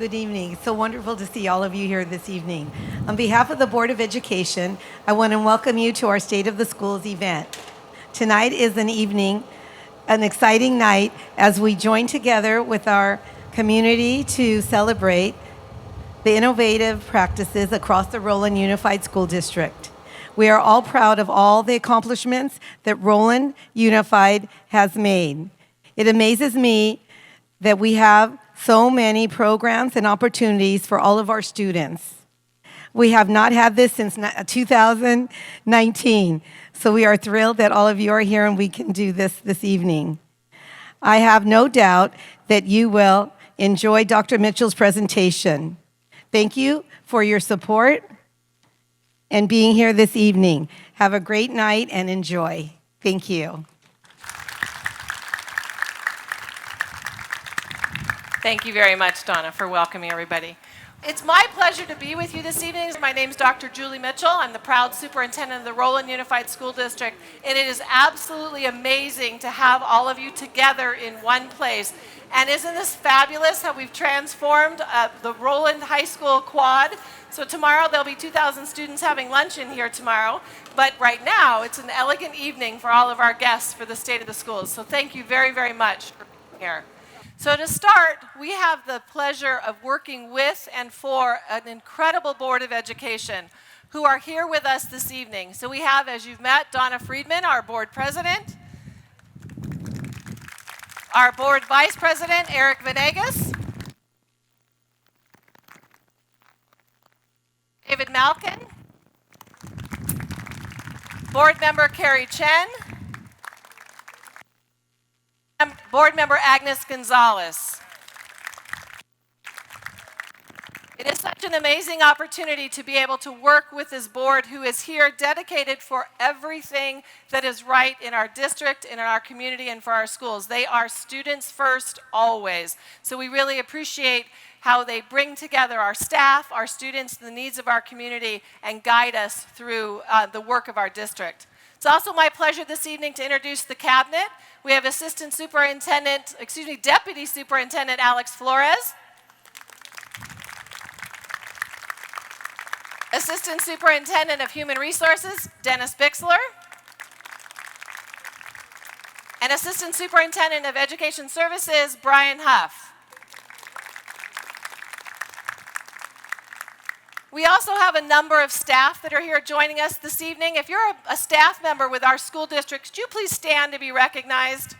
Good evening. It's so wonderful to see all of you here this evening. On behalf of the Board of Education, I want to welcome you to our State of the Schools event. Tonight is an exciting night as we join together with our community to celebrate the innovative practices across the Rowland Unified School District. We are all proud of all the accomplishments that Rowland Unified has made. It amazes me that we have so many programs and opportunities for all of our students. We have not had this since 2019, so we are thrilled that all of you are here and we can do this evening. I have no doubt that you will enjoy Dr. Mitchell's presentation. Thank you for your support and being here this evening. Have a great night and enjoy. Thank you. Thank you very much, Donna, for welcoming everybody. It's my pleasure to be with you this evening. My name is Dr. Julie Mitchell. I'm the proud superintendent of the Rowland Unified School District, and it is absolutely amazing to have all of you together in one place. And isn't this fabulous how we've transformed the Rowland High School quad? So tomorrow there'll be 2,000 students having lunch in here tomorrow, but right now it's an elegant evening for all of our guests for the State of the Schools. So thank you very, very much for being here. So to start, we have the pleasure of working with and for an incredible Board of Education who are here with us this evening. So we have, as you've met, Donna Friedman, our Board President, our Board Vice President, Eric Venegas, David Malkin, Board Member Carrie Chen, Board Member Agnes Gonzalez. It is such an amazing opportunity to be able to work with this board who is here dedicated for everything that is right in our district, in our community, and for our schools. They are students first, always. So we really appreciate how they bring together our staff, our students, the needs of our community, and guide us through the work of our district. It's also my pleasure this evening to introduce the cabinet. We have Deputy Superintendent Alex Flores, Assistant Superintendent of Human Resources, Dennis Bixler, and Assistant Superintendent of Education Services, Brian Huff. We also have a number of staff that are here joining us this evening. If you're a staff member with our school district, could you please stand to be recognized?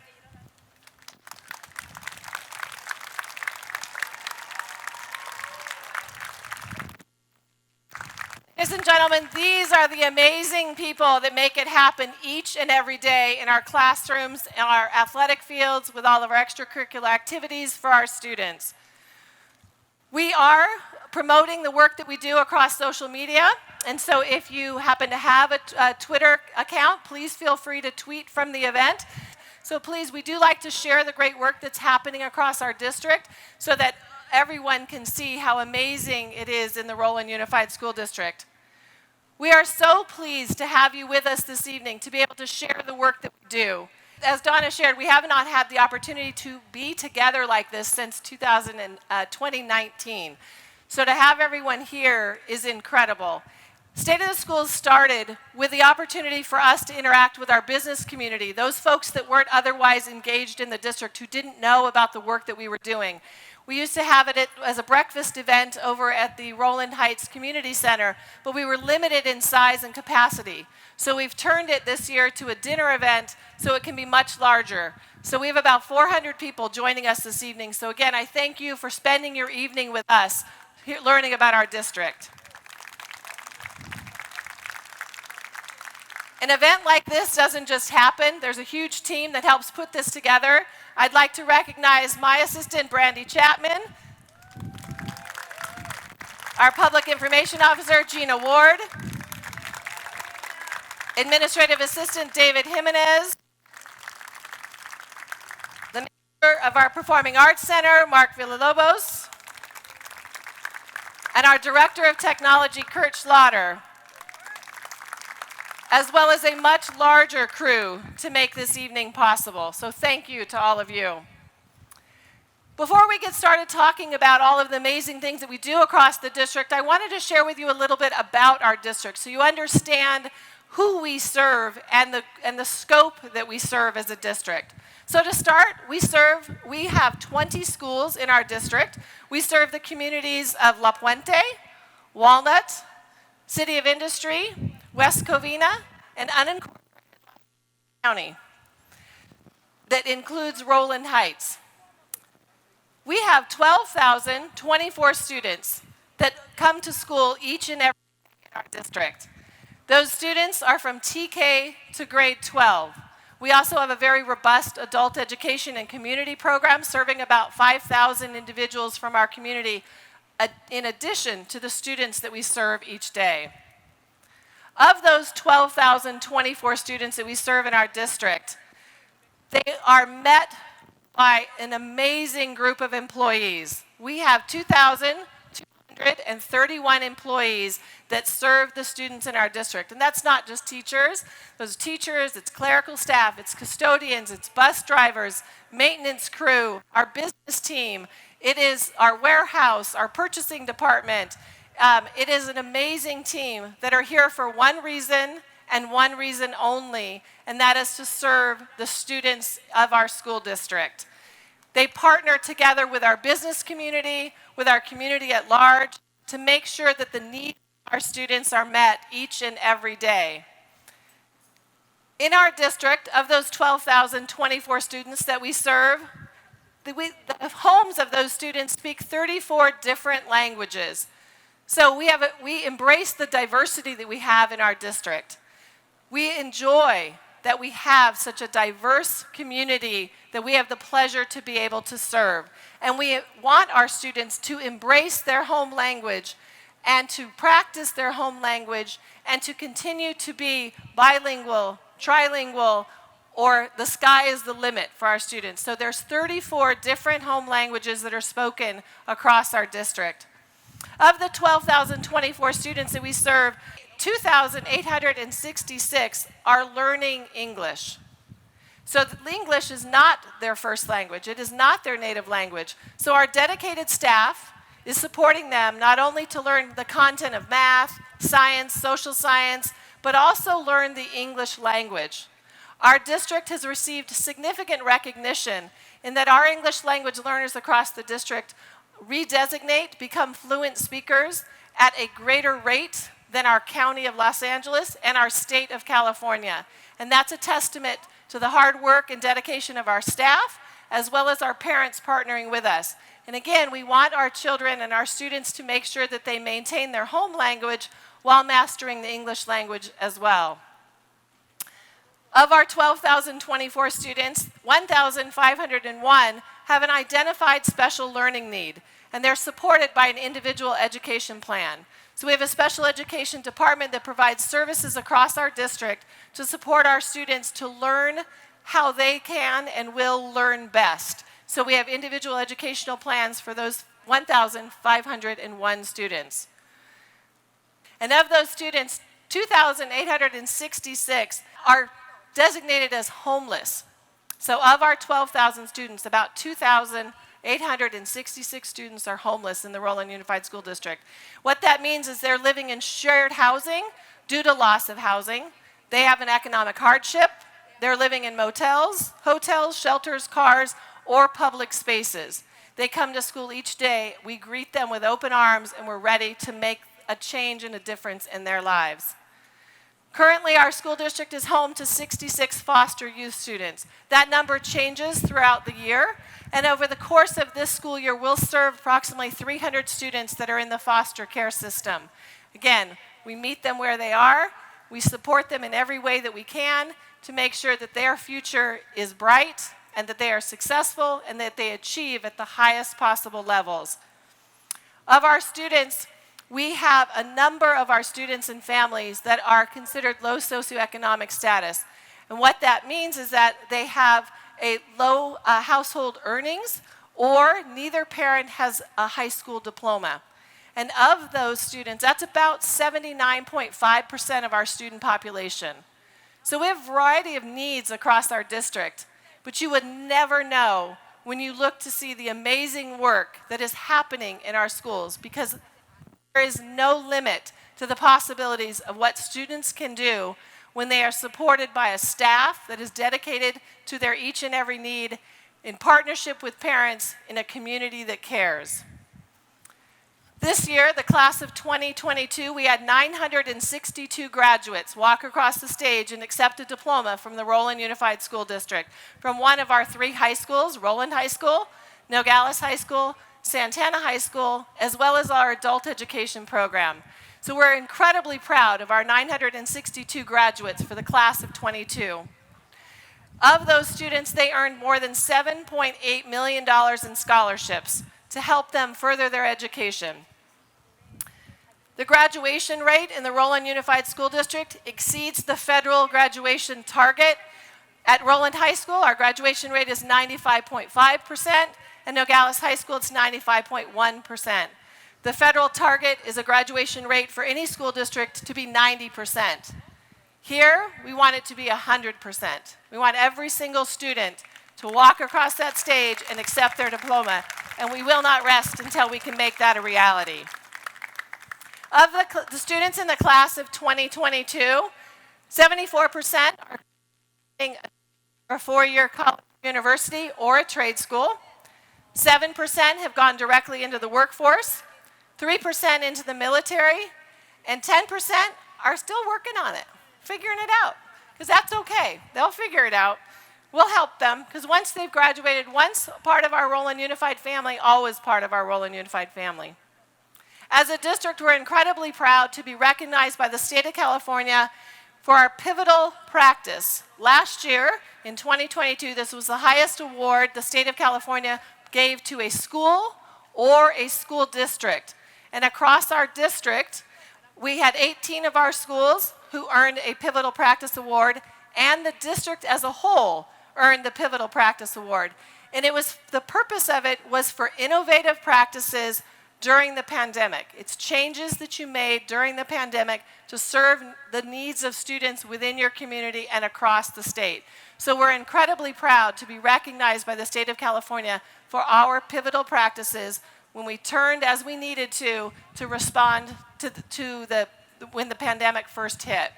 Ladies and gentlemen, these are the amazing people that make it happen each and every day in our classrooms, in our athletic fields, with all of our extracurricular activities for our students. We are promoting the work that we do across social media, and so if you happen to have a Twitter account, please feel free to tweet from the event. So please, we do like to share the great work that's happening across our district so that everyone can see how amazing it is in the Rowland Unified School District. We are so pleased to have you with us this evening to be able to share the work that we do. As Donna shared, we have not had the opportunity to be together like this since 2019. So to have everyone here is incredible. State of the Schools started with the opportunity for us to interact with our business community, those folks that weren't otherwise engaged in the district who didn't know about the work that we were doing. We used to have it as a breakfast event over at the Rowland Heights Community Center, but we were limited in size and capacity. So we've turned it this year to a dinner event so it can be much larger. So we have about 400 people joining us this evening. So again, I thank you for spending your evening with us, learning about our district. An event like this doesn't just happen. There's a huge team that helps put this together. I'd like to recognize my assistant, Brandy Chapman, our Public Information Officer, Gina Ward, Administrative Assistant, David Jimenez, the manager of our Performing Arts Center, Mark Villalobos, and our Director of Technology, Kurt Schlatter, as well as a much larger crew to make this evening possible. So thank you to all of you. Before we get started talking about all of the amazing things that we do across the district, I wanted to share with you a little bit about our district so you understand who we serve and the scope that we serve as a district. So to start, we have 20 schools in our district. We serve the communities of La Puente, Walnut, City of Industry, West Covina, and unincorporated county that includes Rowland Heights. We have 12,024 students that come to school each and every day in our district. Those students are from TK to grade 12. We also have a very robust adult education and community program serving about 5,000 individuals from our community in addition to the students that we serve each day. Of those 12,024 students that we serve in our district, they are met by an amazing group of employees. We have 2,231 employees that serve the students in our district. And that's not just teachers. Those teachers, it's clerical staff, it's custodians, it's bus drivers, maintenance crew, our business team. It is our warehouse, our purchasing department. It is an amazing team that are here for one reason and one reason only, and that is to serve the students of our school district. They partner together with our business community, with our community at large, to make sure that the needs of our students are met each and every day. In our district, of those 12,024 students that we serve, the homes of those students speak 34 different languages. So we embrace the diversity that we have in our district. We enjoy that we have such a diverse community that we have the pleasure to be able to serve. And we want our students to embrace their home language and to practice their home language and to continue to be bilingual, trilingual, or the sky is the limit for our students. So there's 34 different home languages that are spoken across our district. Of the 12,024 students that we serve, 2,866 are learning English. So English is not their first language. It is not their native language. So our dedicated staff is supporting them not only to learn the content of math, science, social science, but also learn the English language. Our district has received significant recognition in that our English language learners across the district redesignate, become fluent speakers at a greater rate than our county of Los Angeles and our state of California. And that's a testament to the hard work and dedication of our staff, as well as our parents partnering with us. And again, we want our children and our students to make sure that they maintain their home language while mastering the English language as well. Of our 12,024 students, 1,501 have an identified special learning need, and they're supported by an individual education plan. So we have a special education department that provides services across our district to support our students to learn how they can and will learn best. So we have individual educational plans for those 1,501 students. And of those students, 2,866 are designated as homeless. So of our 12,000 students, about 2,866 students are homeless in the Rowland Unified School District. What that means is they're living in shared housing due to loss of housing. They have an economic hardship. They're living in motels, hotels, shelters, cars, or public spaces. They come to school each day. We greet them with open arms, and we're ready to make a change and a difference in their lives. Currently, our school district is home to 66 foster youth students. That number changes throughout the year, and over the course of this school year, we'll serve approximately 300 students that are in the foster care system. Again, we meet them where they are. We support them in every way that we can to make sure that their future is bright and that they are successful and that they achieve at the highest possible levels. Of our students, we have a number of our students and families that are considered low socioeconomic status. And what that means is that they have a low household earnings, or neither parent has a high school diploma. And of those students, that's about 79.5% of our student population. So we have a variety of needs across our district, but you would never know when you look to see the amazing work that is happening in our schools, because there is no limit to the possibilities of what students can do when they are supported by a staff that is dedicated to their each and every need, in partnership with parents, in a community that cares. This year, the class of 2022, we had 962 graduates walk across the stage and accept a diploma from the Rowland Unified School District, from one of our 3 high schools, Rowland High School, Nogales High School, Santana High School, as well as our adult education program. So we're incredibly proud of our 962 graduates for the class of 22. Of those students, they earned more than $7.8 million in scholarships to help them further their education. The graduation rate in the Rowland Unified School District exceeds the federal graduation target. At Rowland High School, our graduation rate is 95.5%, and Nogales High School, it's 95.1%. The federal target is a graduation rate for any school district to be 90%. Here, we want it to be 100%. We want every single student to walk across that stage and accept their diploma, and we will not rest until we can make that a reality. Of the students in the class of 2022, 74% are in a 4-year college, university, or a trade school. 7% have gone directly into the workforce, 3% into the military, and 10% are still working on it, figuring it out, because that's okay. They'll figure it out. We'll help them, because once they've graduated, once part of our Rowland Unified family, always part of our Rowland Unified family. As a district, we're incredibly proud to be recognized by the state of California for our pivotal practice. Last year, in 2022, this was the highest award the state of California gave to a school or a school district. And across our district, we had 18 of our schools who earned a pivotal practice award, and the district as a whole earned the pivotal practice award. And the purpose of it was for innovative practices during the pandemic. It's changes that you made during the pandemic to serve the needs of students within your community and across the state. So we're incredibly proud to be recognized by the state of California for our pivotal practices when we turned as we needed to respond when the pandemic first hit.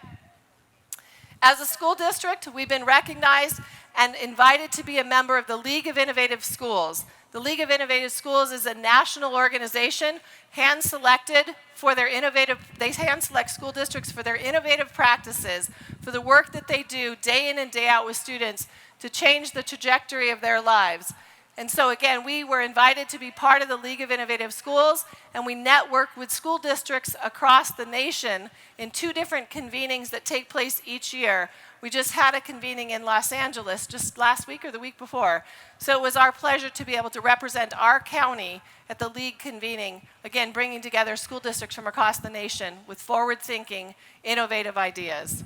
As a school district, we've been recognized and invited to be a member of the League of Innovative Schools. The League of Innovative Schools is a national organization hand-selected for their they hand-select school districts for their innovative practices, for the work that they do day in and day out with students to change the trajectory of their lives. And so again, we were invited to be part of the League of Innovative Schools, and we network with school districts across the nation in 2 different convenings that take place each year. We just had a convening in Los Angeles just last week or the week before. So it was our pleasure to be able to represent our county at the League convening, again, bringing together school districts from across the nation with forward-thinking, innovative ideas.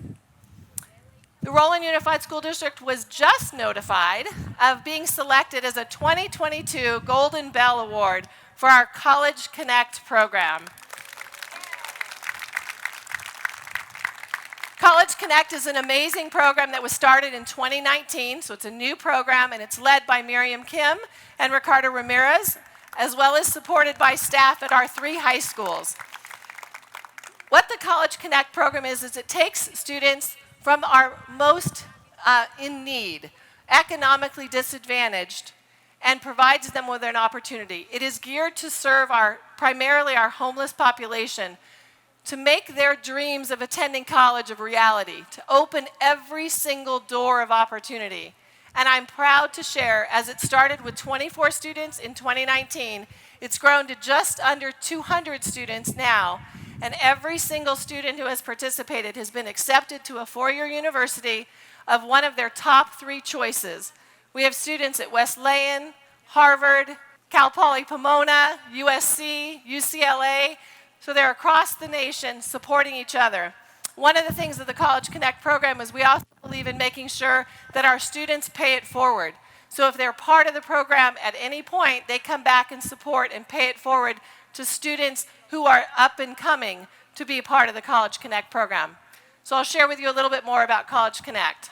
The Rowland Unified School District was just notified of being selected as a 2022 Golden Bell Award for our College Connect program. College Connect is an amazing program that was started in 2019, so it's a new program, and it's led by Miriam Kim and Ricardo Ramirez, as well as supported by staff at our 3 high schools. What the College Connect program is it takes students from our most in need, economically disadvantaged, and provides them with an opportunity. It is geared to serve primarily our homeless population, to make their dreams of attending college a reality, to open every single door of opportunity. And I'm proud to share, as it started with 24 students in 2019, it's grown to just under 200 students now. And every single student who has participated has been accepted to a 4-year university of one of their top 3 choices. We have students at Wesleyan, Harvard, Cal Poly Pomona, USC, UCLA, so they're across the nation supporting each other. One of the things of the College Connect program is we also believe in making sure that our students pay it forward. So if they're part of the program at any point, they come back and support and pay it forward to students who are up and coming to be a part of the College Connect program. So I'll share with you a little bit more about College Connect.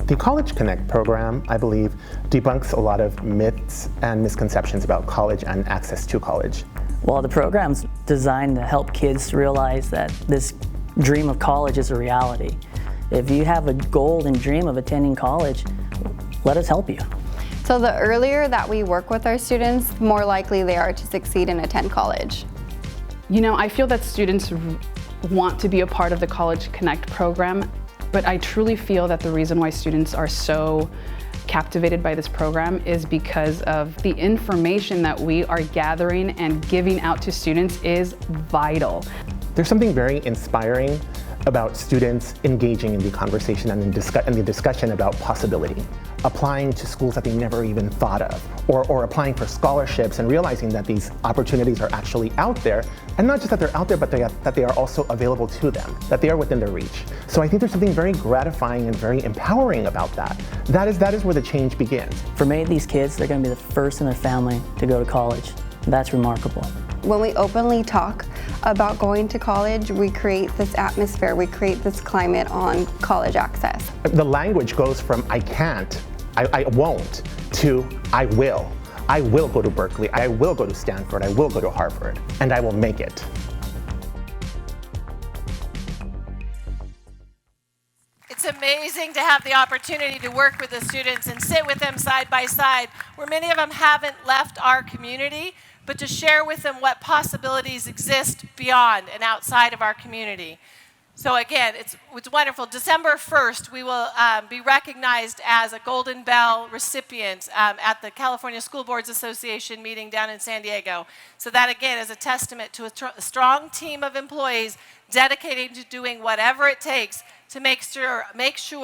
The College Connect program, I believe, debunks a lot of myths and misconceptions about college and access to college. Well, the program's designed to help kids realize that this dream of college is a reality. If you have a goal and dream of attending college, let us help you. So the earlier that we work with our students, the more likely they are to succeed and attend college. You know, I feel that students want to be a part of the College Connect program, but I truly feel that the reason why students are so captivated by this program is because of the information that we are gathering and giving out to students is vital. There's something very inspiring about students engaging in the conversation and in the discussion about possibility, applying to schools that they never even thought of, or applying for scholarships and realizing that these opportunities are actually out there, and not just that they're out there, but that they are also available to them, that they are within their reach. So I think there's something very gratifying and very empowering about that. That is where the change begins. For many of these kids, they're going to be the first in their family to go to college. That's remarkable. When we openly talk about going to college, we create this atmosphere, we create this climate on college access. The language goes from I can't, I won't, to I will. I will go to Berkeley, I will go to Stanford, I will go to Harvard, and I will make it. It's amazing to have the opportunity to work with the students and sit with them side by side, where many of them haven't left our community, but to share with them what possibilities exist beyond and outside of our community. So again, it's wonderful. December 1st, we will be recognized as a Golden Bell recipient at the California School Boards Association meeting down in San Diego. So that again is a testament to a strong team of employees dedicated to doing whatever it takes to make sure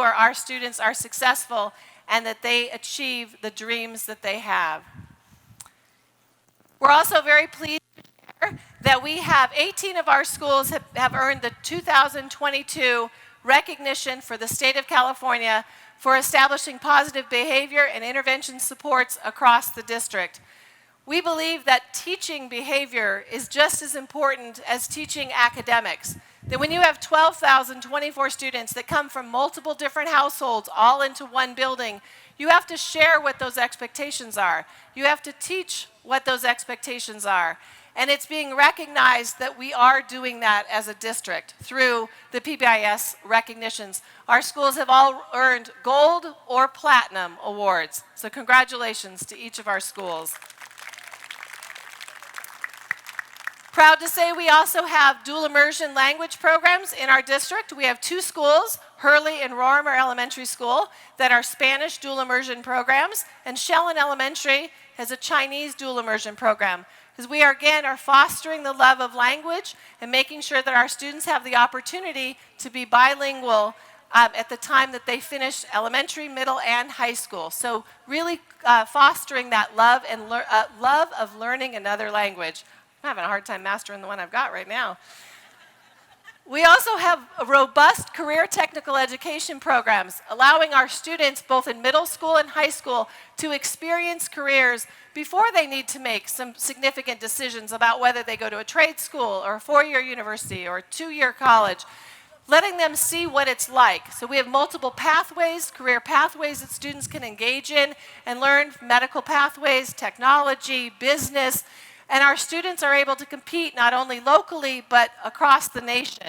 our students are successful and that they achieve the dreams that they have. We're also very pleased to share that we have 18 of our schools have earned the 2022 recognition for the state of California for establishing positive behavior and intervention supports across the district. We believe that teaching behavior is just as important as teaching academics. That when you have 12,024 students that come from multiple different households all into one building, you have to share what those expectations are. You have to teach what those expectations are. And it's being recognized that we are doing that as a district through the PBIS recognitions. Our schools have all earned gold or platinum awards. So congratulations to each of our schools. Proud to say we also have dual immersion language programs in our district. We have 2 schools, Hurley and Rorimer Elementary School, that are Spanish dual immersion programs, and Shellen Elementary has a Chinese dual immersion program. Because we are fostering the love of language and making sure that our students have the opportunity to be bilingual at the time that they finish elementary, middle, and high school. So really fostering that love and love of learning another language. I'm having a hard time mastering the one I've got right now. We also have robust career technical education programs, allowing our students both in middle school and high school to experience careers before they need to make some significant decisions about whether they go to a trade school or a 4-year university or a 2-year college, letting them see what it's like. So we have multiple pathways, career pathways that students can engage in and learn medical pathways, technology, business. And our students are able to compete not only locally, but across the nation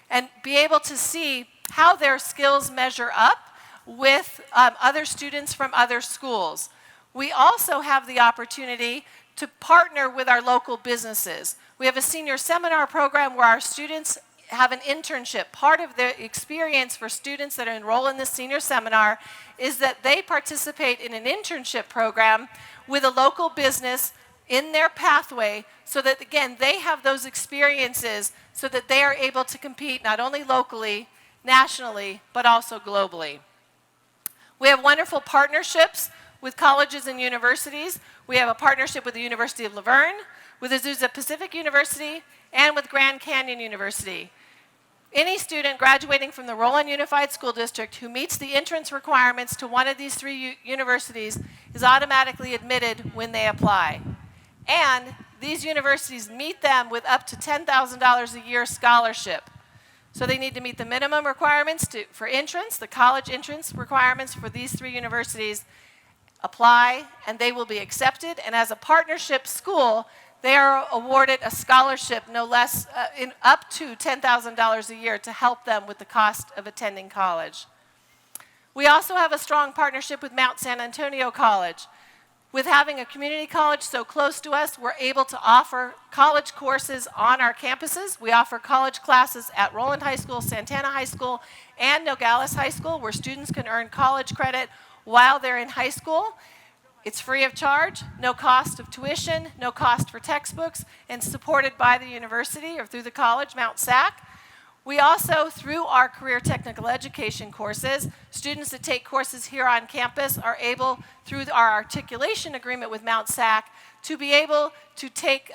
and be able to see how their skills measure up with other students from other schools. We also have the opportunity to partner with our local businesses. We have a senior seminar program where our students have an internship. Part of the experience for students that enroll in this senior seminar is that they participate in an internship program with a local business in their pathway so that, again, they have those experiences so that they are able to compete not only locally, nationally, but also globally. We have wonderful partnerships with colleges and universities. We have a partnership with the University of Laverne, with Azusa Pacific University, and with Grand Canyon University. Any student graduating from the Rowland Unified School District who meets the entrance requirements to one of these 3 universities is automatically admitted when they apply. And these universities meet them with up to $10,000 a year scholarship. So they need to meet the minimum requirements for entrance, the college entrance requirements for these 3 universities, apply, and they will be accepted. And as a partnership school, they are awarded a scholarship no less in up to $10,000 a year to help them with the cost of attending college. We also have a strong partnership with Mount San Antonio College. With having a community college so close to us, we're able to offer college courses on our campuses. We offer college classes at Rowland High School, Santana High School, and Nogales High School, where students can earn college credit while they're in high school. It's free of charge, no cost of tuition, no cost for textbooks, and supported by the university or through the college, Mount SAC. We also, through our career technical education courses, students that take courses here on campus are able, through our articulation agreement with Mount SAC, to be able to take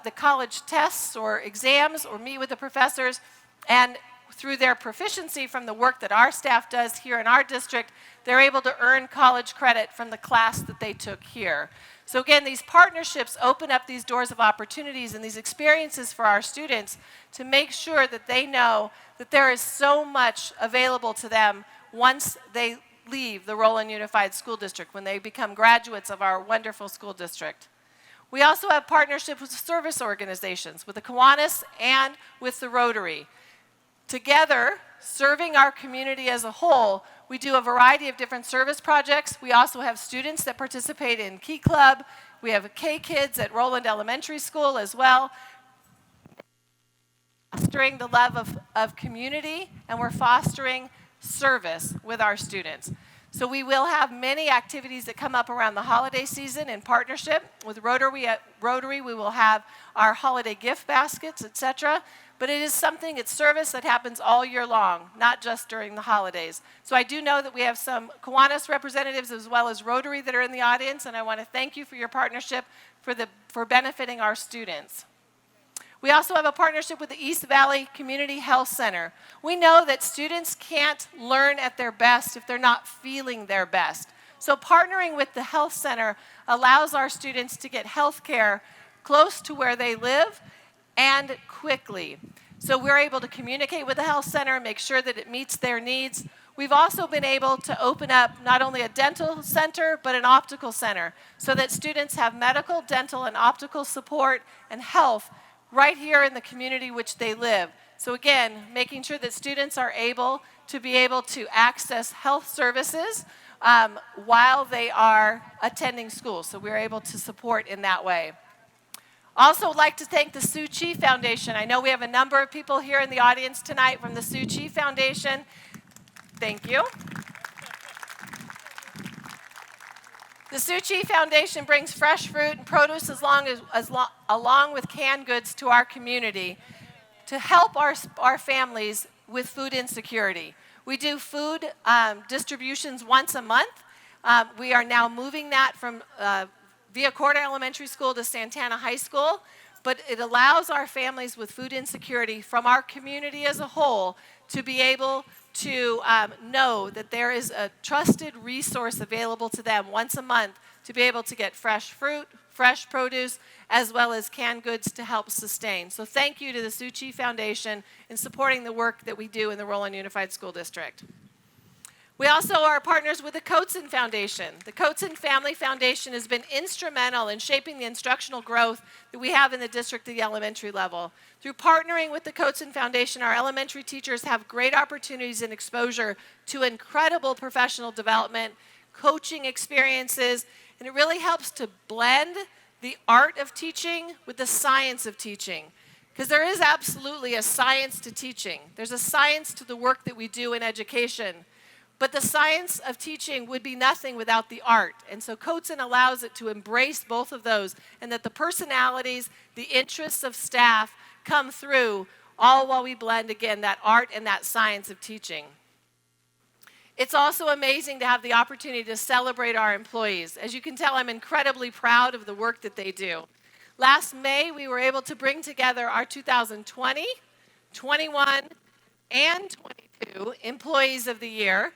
the college tests or exams or meet with the professors, and through their proficiency from the work that our staff does here in our district, they're able to earn college credit from the class that they took here. So again, these partnerships open up these doors of opportunities and these experiences for our students to make sure that they know that there is so much available to them once they leave the Rowland Unified School District, when they become graduates of our wonderful school district. We also have partnerships with service organizations, with the Kiwanis and with the Rotary. Together, serving our community as a whole, we do a variety of different service projects. We also have students that participate in Key Club. We have K-Kids at Rowland Elementary School as well. Fostering the love of community, and we're fostering service with our students. So we will have many activities that come up around the holiday season in partnership with Rotary. At Rotary, we will have our holiday gift baskets, etc. But it is something, it's service that happens all year long, not just during the holidays. So I do know that we have some Kiwanis representatives as well as Rotary that are in the audience, and I want to thank you for your partnership for benefiting our students. We also have a partnership with the East Valley Community Health Center. We know that students can't learn at their best if they're not feeling their best. So partnering with the health center allows our students to get health care close to where they live and quickly. So we're able to communicate with the health center and make sure that it meets their needs. We've also been able to open up not only a dental center, but an optical center, so that students have medical, dental, and optical support and health right here in the community which they live. So again, making sure that students are able to access health services while they are attending school. So we're able to support in that way. Also would like to thank the Sue Chi Foundation. I know we have a number of people here in the audience tonight from the Sue Chi Foundation. Thank you. The Sue Chi Foundation brings fresh fruit and produce along with canned goods to our community to help our families with food insecurity. We do food distributions once a month. We are now moving that from Via Corta Elementary School to Santana High School, but it allows our families with food insecurity from our community as a whole to be able to know that there is a trusted resource available to them once a month to be able to get fresh fruit, fresh produce, as well as canned goods to help sustain. So thank you to the Sue Chi Foundation in supporting the work that we do in the Rowland Unified School District. We also are partners with the Coatson Foundation. The Coatson Family Foundation has been instrumental in shaping the instructional growth that we have in the district at the elementary level. Through partnering with the Coatson Foundation, our elementary teachers have great opportunities and exposure to incredible professional development, coaching experiences, and it really helps to blend the art of teaching with the science of teaching. Because there is absolutely a science to teaching. There's a science to the work that we do in education. But the science of teaching would be nothing without the art. And so Coatson allows it to embrace both of those, and that the personalities, the interests of staff come through, all while we blend, again, that art and that science of teaching. It's also amazing to have the opportunity to celebrate our employees. As you can tell, I'm incredibly proud of the work that they do. Last May, we were able to bring together our 2020, 21, and 22 Employees of the Year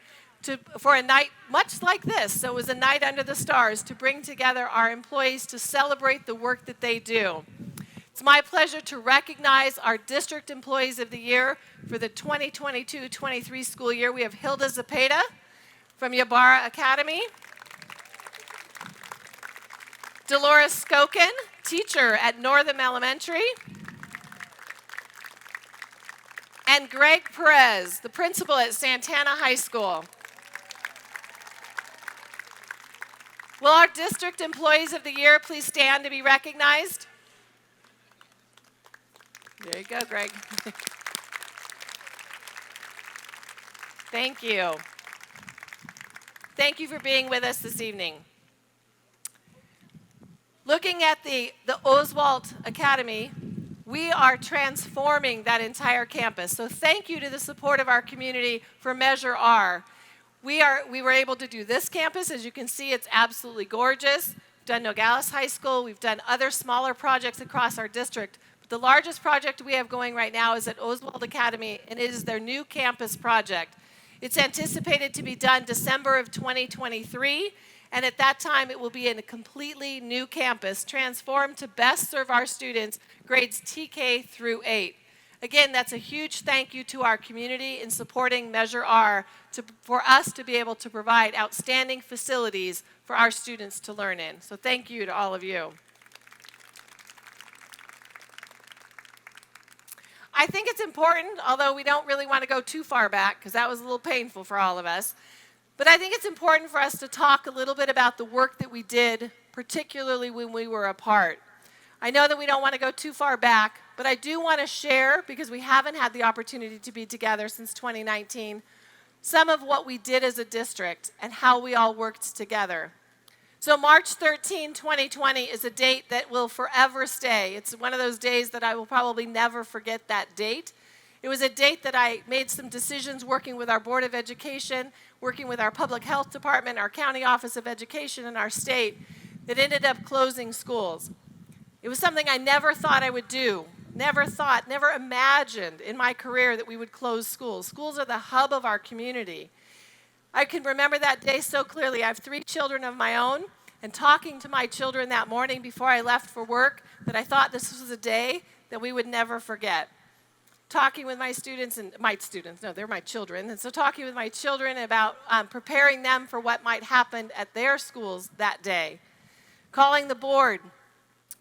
for a night much like this. So it was a night under the stars to bring together our employees to celebrate the work that they do. It's my pleasure to recognize our District Employees of the Year for the 2022-23 school year. We have Hilda Zapata from Ybarra Academy, Dolores Skokin, teacher at Northam Elementary, and Greg Perez, the principal at Santana High School. Will our District Employees of the Year please stand to be recognized? There you go, Greg. Thank you. Thank you for being with us this evening. Looking at the Oswald Academy, we are transforming that entire campus. So thank you to the support of our community for Measure R. We were able to do this campus. As you can see, it's absolutely gorgeous. We've done Nogales High School. We've done other smaller projects across our district. But the largest project we have going right now is at Oswald Academy, and it is their new campus project. It's anticipated to be done December of 2023, and at that time it will be in a completely new campus, transformed to best serve our students, grades TK through 8. Again, that's a huge thank you to our community in supporting Measure R for us to be able to provide outstanding facilities for our students to learn in. So thank you to all of you. I think it's important, although we don't really want to go too far back because that was a little painful for all of us, but I think it's important for us to talk a little bit about the work that we did, particularly when we were apart. I know that we don't want to go too far back, but I do want to share, because we haven't had the opportunity to be together since 2019, some of what we did as a district and how we all worked together. So March 13, 2020 is a date that will forever stay. It's one of those days that I will probably never forget that date. It was a date that I made some decisions working with our Board of Education, working with our Public Health Department, our County Office of Education, and our state, that ended up closing schools. It was something I never thought I would do, never imagined in my career that we would close schools. Schools are the hub of our community. I can remember that day so clearly. I have 3 children of my own, and talking to my children that morning before I left for work, that I thought this was a day that we would never forget. Talking with my students, they're my children, and so talking with my children about preparing them for what might happen at their schools that day. Calling the board,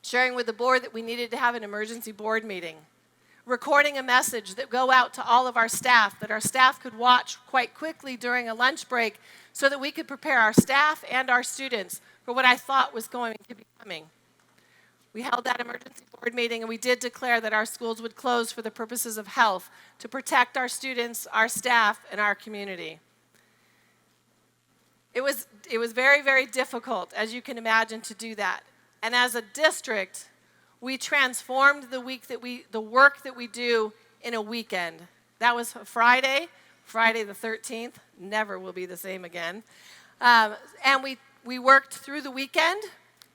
sharing with the board that we needed to have an emergency board meeting. Recording a message that go out to all of our staff, that our staff could watch quite quickly during a lunch break so that we could prepare our staff and our students for what I thought was going to be coming. We held that emergency board meeting, and we did declare that our schools would close for the purposes of health to protect our students, our staff, and our community. It was very, very difficult, as you can imagine, to do that. And as a district, we transformed the work that we do in a weekend. That was Friday the 13th, never will be the same again. And we worked through the weekend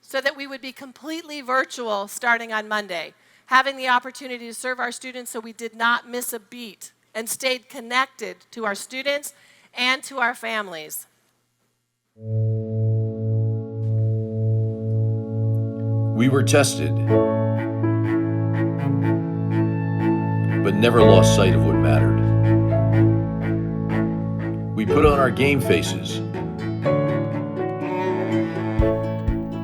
so that we would be completely virtual starting on Monday, having the opportunity to serve our students so we did not miss a beat and stayed connected to our students and to our families. We were tested, but never lost sight of what mattered. We put on our game faces.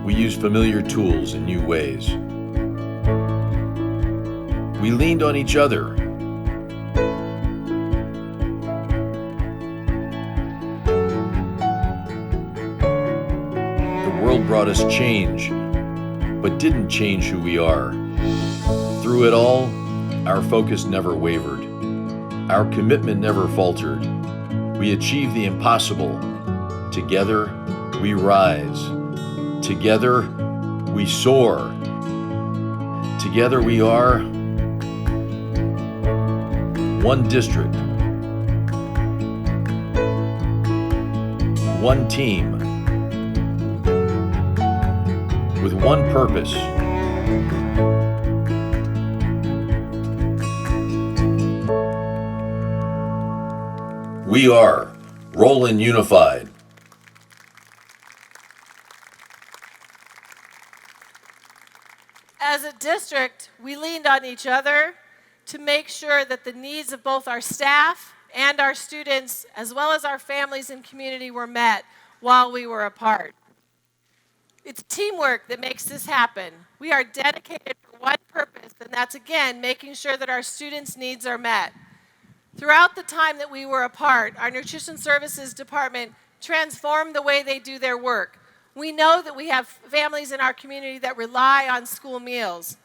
We used familiar tools in new ways. We leaned on each other. The world brought us change, but didn't change who we are. Through it all, our focus never wavered. Our commitment never faltered. We achieved the impossible. Together, we rise. Together, we soar. Together, we are one district, one team, with one purpose. We are Rowland Unified. As a district, we leaned on each other to make sure that the needs of both our staff and our students, as well as our families and community, were met while we were apart. It's teamwork that makes this happen. We are dedicated for one purpose, and that's, again, making sure that our students' needs are met. Throughout the time that we were apart, our Nutrition Services Department transformed the way they do their work. We know that we have families in our community that rely on school meals.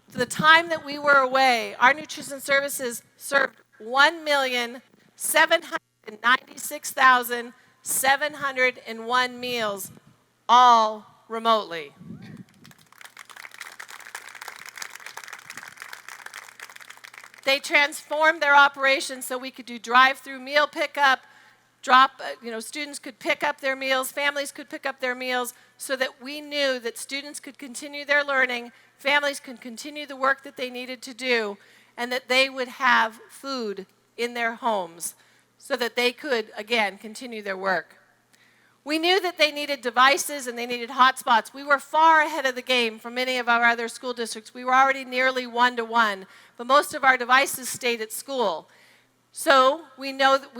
The time that we were away, our nutrition services served 1,796,701 meals, all remotely. They transformed their operations so we could do drive-through meal pickup, students could pick up their meals, families could pick up their meals, so that we knew that students could continue their learning, families could continue the work that they needed to do, and that they would have food in their homes so that they could, again, continue their work. We knew that they needed devices and they needed hotspots. We were far ahead of the game from many of our other school districts. We were already nearly 1-to-1, but most of our devices stayed at school. So we knew that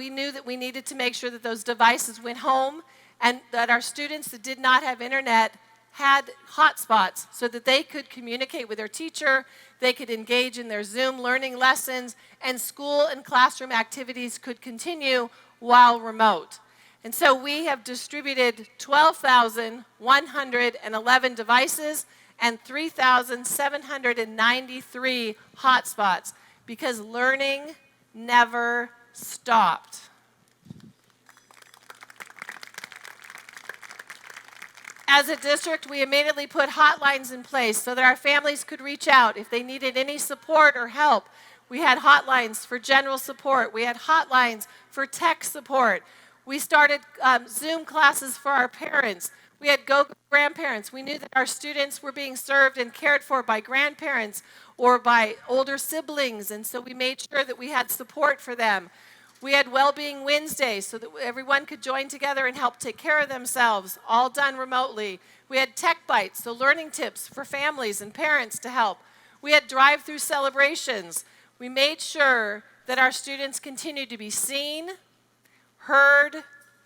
we needed to make sure that those devices went home and that our students that did not have internet had hotspots so that they could communicate with their teacher, they could engage in their Zoom learning lessons, and school and classroom activities could continue while remote. And so we have distributed 12,111 devices and 3,793 hotspots because learning never stopped. As a district, we immediately put hotlines in place so that our families could reach out if they needed any support or help. We had hotlines for general support. We had hotlines for tech support. We started Zoom classes for our parents. We had Go grandparents. We knew that our students were being served and cared for by grandparents or by older siblings, and so we made sure that we had support for them. We had Wellbeing Wednesdays so that everyone could join together and help take care of themselves, all done remotely. We had Tech Bites, so learning tips for families and parents to help. We had drive-through celebrations. We made sure that our students continued to be seen, heard,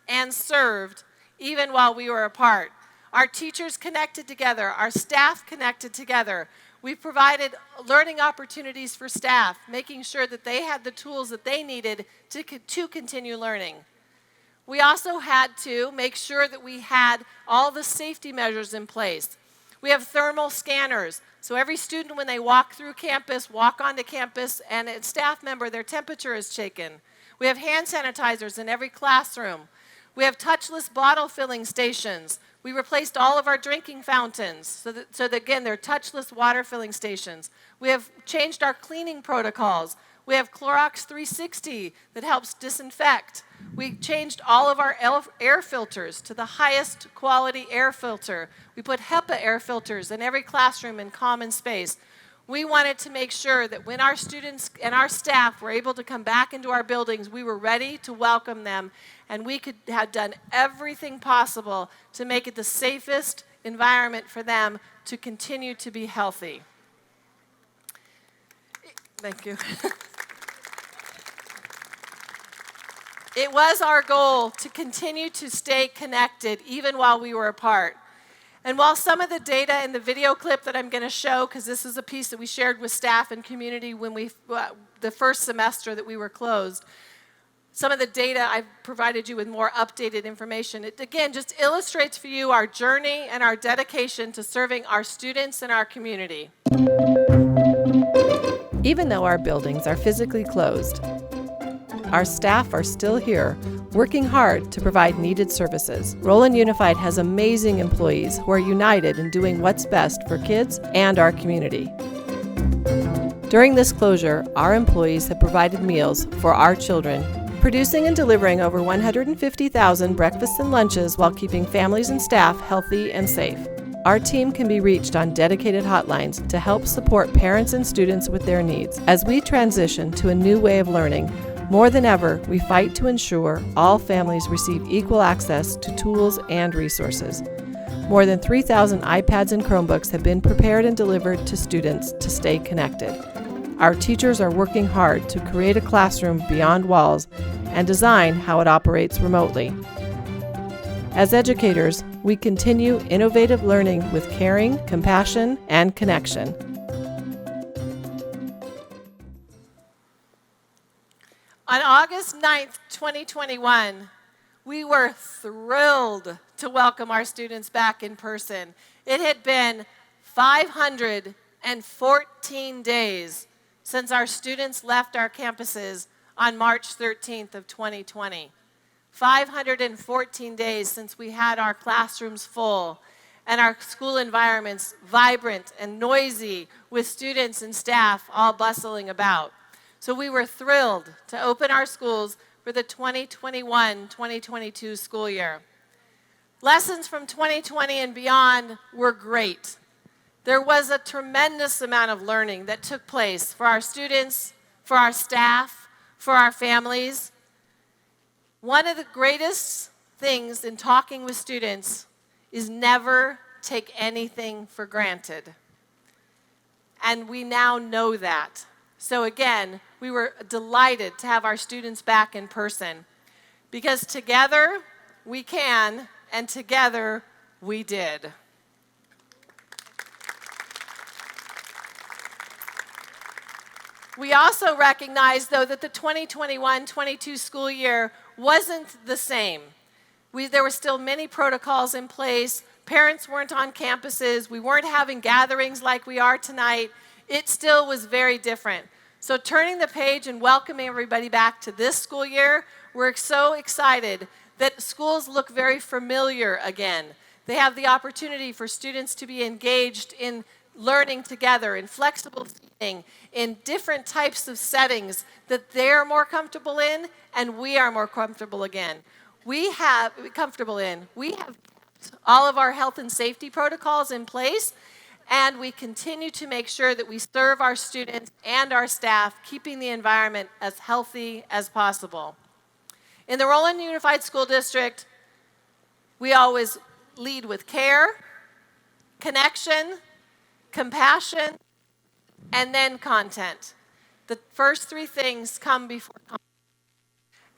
and served, even while we were apart. Our teachers connected together. Our staff connected together. We provided learning opportunities for staff, making sure that they had the tools that they needed to continue learning. We also had to make sure that we had all the safety measures in place. We have thermal scanners, so every student, when they walk through campus, walk onto campus, and a staff member, their temperature is taken. We have hand sanitizers in every classroom. We have touchless bottle filling stations. We replaced all of our drinking fountains so that again, they're touchless water filling stations. We have changed our cleaning protocols. We have Clorox 360 that helps disinfect. We changed all of our air filters to the highest quality air filter. We put HEPA air filters in every classroom and common space. We wanted to make sure that when our students and our staff were able to come back into our buildings, we were ready to welcome them, and we could have done everything possible to make it the safest environment for them to continue to be healthy. Thank you. It was our goal to continue to stay connected even while we were apart. And while some of the data in the video clip that I'm going to show, because this is a piece that we shared with staff and community when the first semester that we were closed, some of the data I've provided you with more updated information. It again just illustrates for you our journey and our dedication to serving our students and our community. Even though our buildings are physically closed, our staff are still here, working hard to provide needed services. Rowland Unified has amazing employees who are united in doing what's best for kids and our community. During this closure, our employees have provided meals for our children, producing and delivering over 150,000 breakfasts and lunches while keeping families and staff healthy and safe. Our team can be reached on dedicated hotlines to help support parents and students with their needs. As we transition to a new way of learning, more than ever, we fight to ensure all families receive equal access to tools and resources. more than 3,000 iPads and Chromebooks have been prepared and delivered to students to stay connected. Our teachers are working hard to create a classroom beyond walls and design how it operates remotely. As educators, we continue innovative learning with caring, compassion, and connection. On August 9th, 2021, we were thrilled to welcome our students back in person. It had been 514 days since our students left our campuses on March 13th of 2020. 514 days since we had our classrooms full and our school environments vibrant and noisy with students and staff all bustling about. So we were thrilled to open our schools for the 2021-2022 school year. Lessons from 2020 and beyond were great. There was a tremendous amount of learning that took place for our students, for our staff, for our families. One of the greatest things in talking with students is never take anything for granted. And we now know that. So again, we were delighted to have our students back in person because together we can, and together we did. We also recognize, though, that the 2021-22 school year wasn't the same. There were still many protocols in place. Parents weren't on campuses. We weren't having gatherings like we are tonight. It still was very different. So turning the page and welcoming everybody back to this school year, we're so excited that schools look very familiar again. They have the opportunity for students to be engaged in learning together, in flexible seating, in different types of settings that they're more comfortable in and we are more comfortable again. We have all of our health and safety protocols in place, and we continue to make sure that we serve our students and our staff, keeping the environment as healthy as possible. In the Rowland Unified School District, we always lead with care, connection, compassion, and then content. The first three things come before content.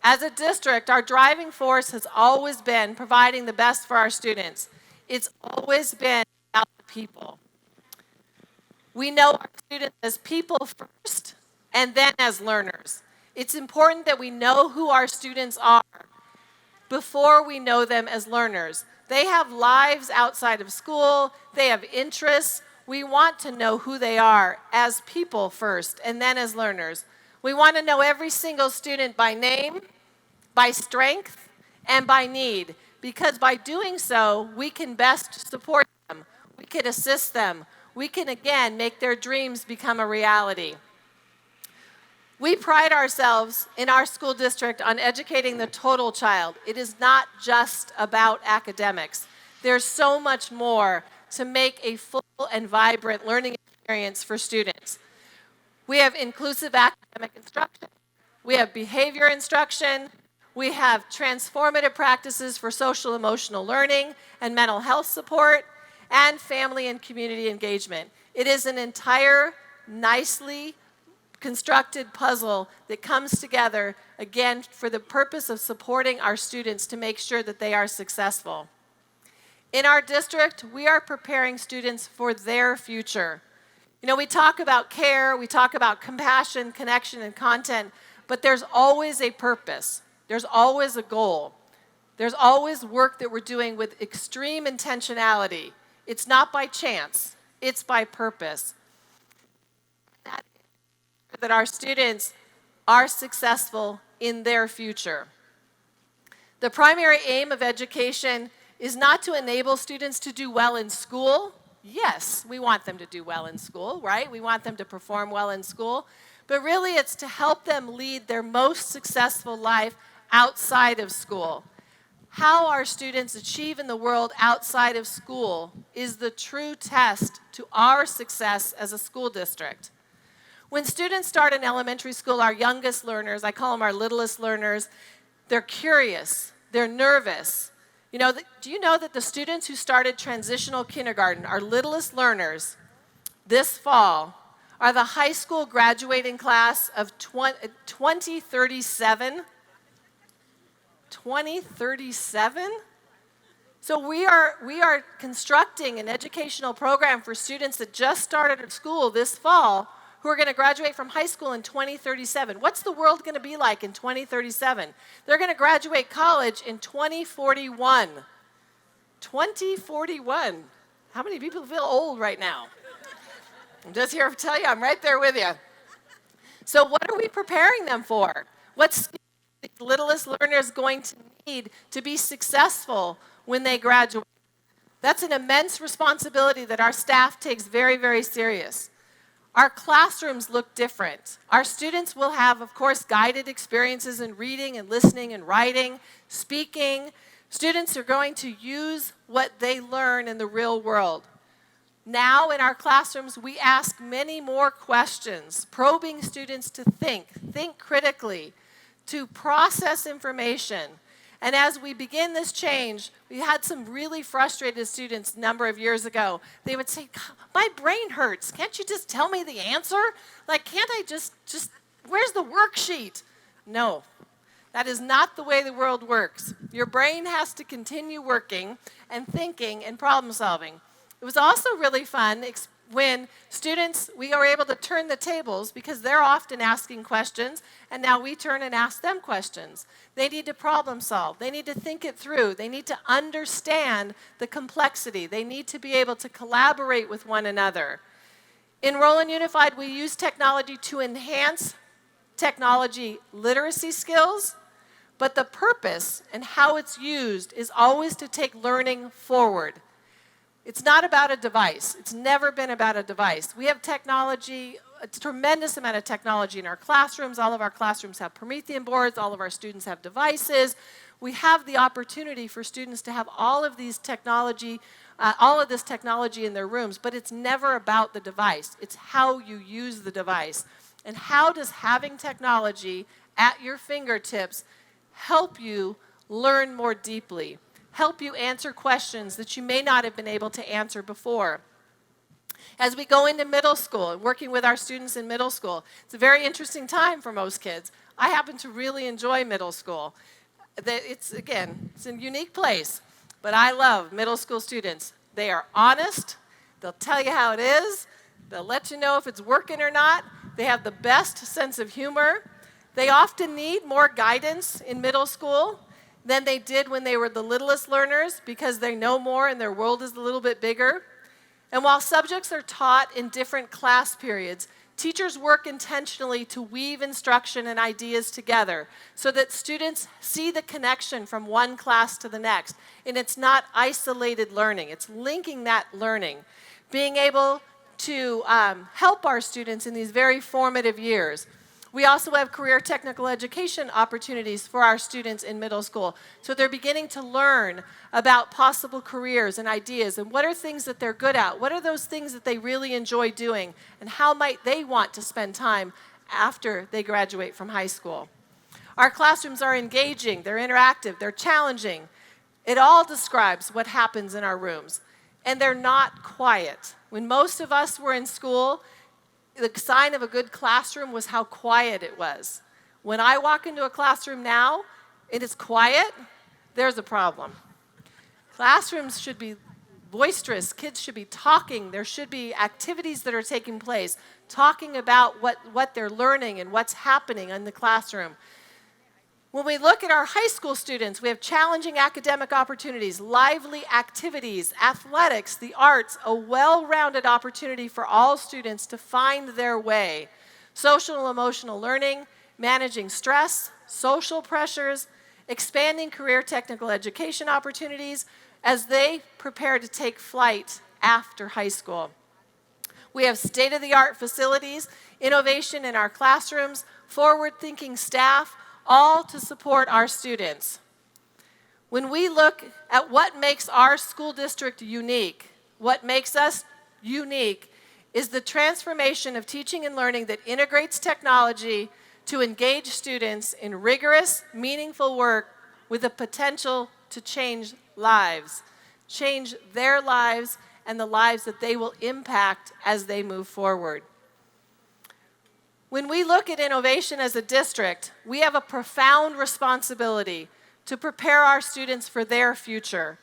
As a district, our driving force has always been providing the best for our students. It's always been about the people. We know our students as people first and then as learners. It's important that we know who our students are before we know them as learners. They have lives outside of school, they have interests. We want to know who they are as people first and then as learners. We want to know every single student by name, by strength, and by need, because by doing so, we can best support them. We can assist them. We can, again, make their dreams become a reality. We pride ourselves in our school district on educating the total child. It is not just about academics. There's so much more to make a full and vibrant learning experience for students. We have inclusive academic instruction. We have behavior instruction. We have transformative practices for social emotional learning and mental health support, and family and community engagement. It is an entire, nicely constructed puzzle that comes together, again, for the purpose of supporting our students to make sure that they are successful. In our district, we are preparing students for their future. You know, we talk about care, we talk about compassion, connection, and content, but there's always a purpose. There's always a goal. There's always work that we're doing with extreme intentionality. It's not by chance, it's by purpose. That our students are successful in their future. The primary aim of education is not to enable students to do well in school. Yes, we want them to do well in school, right? We want them to perform well in school. But really, it's to help them lead their most successful life outside of school. How our students achieve in the world outside of school is the true test to our success as a school district. When students start in elementary school, our youngest learners, I call them our littlest learners, they're curious, they're nervous, Do you know that the students who started transitional kindergarten, our littlest learners, this fall, are the high school graduating class of 2037? 2037? So we are constructing an educational program for students that just started at school this fall who are going to graduate from high school in 2037. What's the world going to be like in 2037? They're going to graduate college in 2041. 2041. How many people feel old right now? I'm just here to tell you, I'm right there with you. So what are we preparing them for? What's the littlest learners going to need to be successful when they graduate? That's an immense responsibility that our staff takes very, very serious. Our classrooms look different. Our students will have, of course, guided experiences in reading and listening and writing, speaking. Students are going to use what they learn in the real world. Now in our classrooms, we ask many more questions, probing students to think critically, to process information. And as we begin this change, we had some really frustrated students a number of years ago. They would say, my brain hurts. Can't you just tell me the answer? Like, can't I just where's the worksheet? No, that is not the way the world works. Your brain has to continue working and thinking and problem solving. It was also really fun when students, we are able to turn the tables because they're often asking questions, and now we turn and ask them questions. They need to problem solve. They need to think it through. They need to understand the complexity. They need to be able to collaborate with one another. In Rowland Unified, we use technology to enhance technology literacy skills, but the purpose and how it's used is always to take learning forward. It's not about a device. It's never been about a device. We have technology, a tremendous amount of technology in our classrooms. All of our classrooms have Promethean boards. All of our students have devices. We have the opportunity for students to have all of this technology in their rooms, but it's never about the device. It's how you use the device. And how does having technology at your fingertips help you learn more deeply? Help you answer questions that you may not have been able to answer before. As we go into middle school and working with our students in middle school, it's a very interesting time for most kids. I happen to really enjoy middle school. It's a unique place, but I love middle school students. They are honest. They'll tell you how it is. They'll let you know if it's working or not. They have the best sense of humor. They often need more guidance in middle school than they did when they were the littlest learners because they know more and their world is a little bit bigger. And while subjects are taught in different class periods, teachers work intentionally to weave instruction and ideas together so that students see the connection from one class to the next. And it's not isolated learning. It's linking that learning, being able to help our students in these very formative years. We also have career technical education opportunities for our students in middle school. So they're beginning to learn about possible careers and ideas and what are things that they're good at, what are those things that they really enjoy doing, and how might they want to spend time after they graduate from high school. Our classrooms are engaging, they're interactive, they're challenging. It all describes what happens in our rooms. And they're not quiet. When most of us were in school, the sign of a good classroom was how quiet it was. When I walk into a classroom now, it is quiet, there's a problem. Classrooms should be boisterous. Kids should be talking. There should be activities that are taking place, talking about what they're learning and what's happening in the classroom. When we look at our high school students, we have challenging academic opportunities, lively activities, athletics, the arts, a well-rounded opportunity for all students to find their way. Social and emotional learning, managing stress, social pressures, expanding career technical education opportunities as they prepare to take flight after high school. We have state-of-the-art facilities, innovation in our classrooms, forward-thinking staff, all to support our students. When we look at what makes our school district unique, what makes us unique is the transformation of teaching and learning that integrates technology to engage students in rigorous, meaningful work with the potential to change lives, change their lives and the lives that they will impact as they move forward. When we look at innovation as a district, we have a profound responsibility to prepare our students for their future.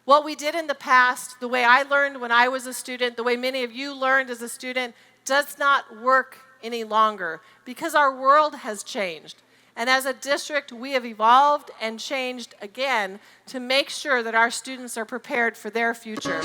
What we did in the past, the way I learned when I was a student, the way many of you learned as a student, does not work any longer because our world has changed. And as a district, we have evolved and changed again to make sure that our students are prepared for their future.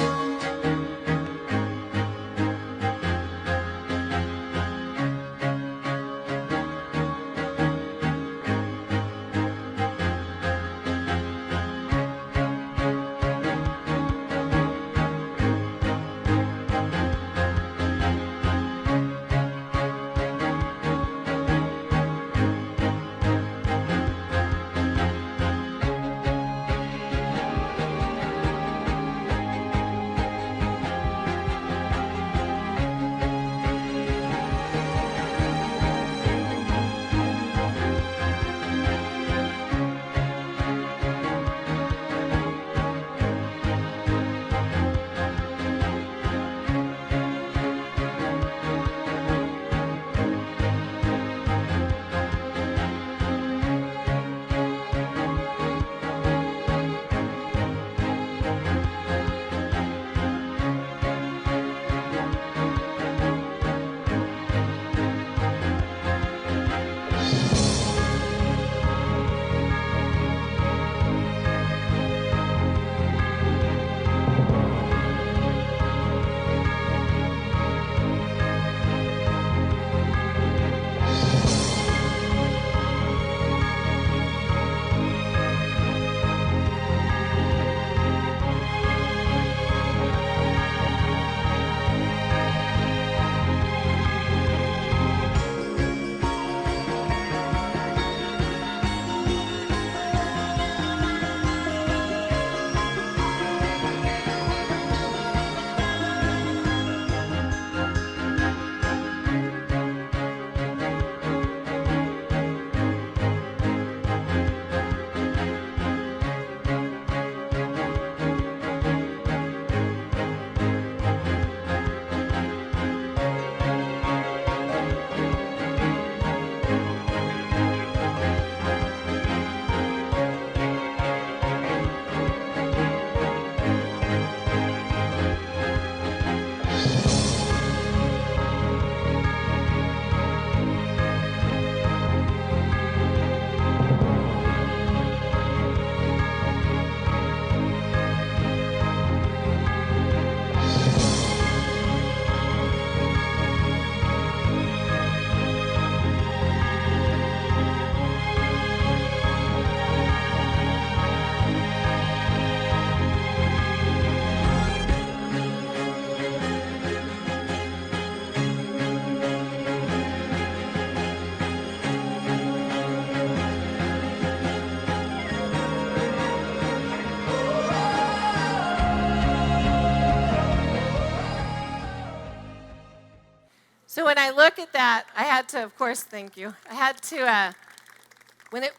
So when I look at that, I had to, of course, thank you. I had to,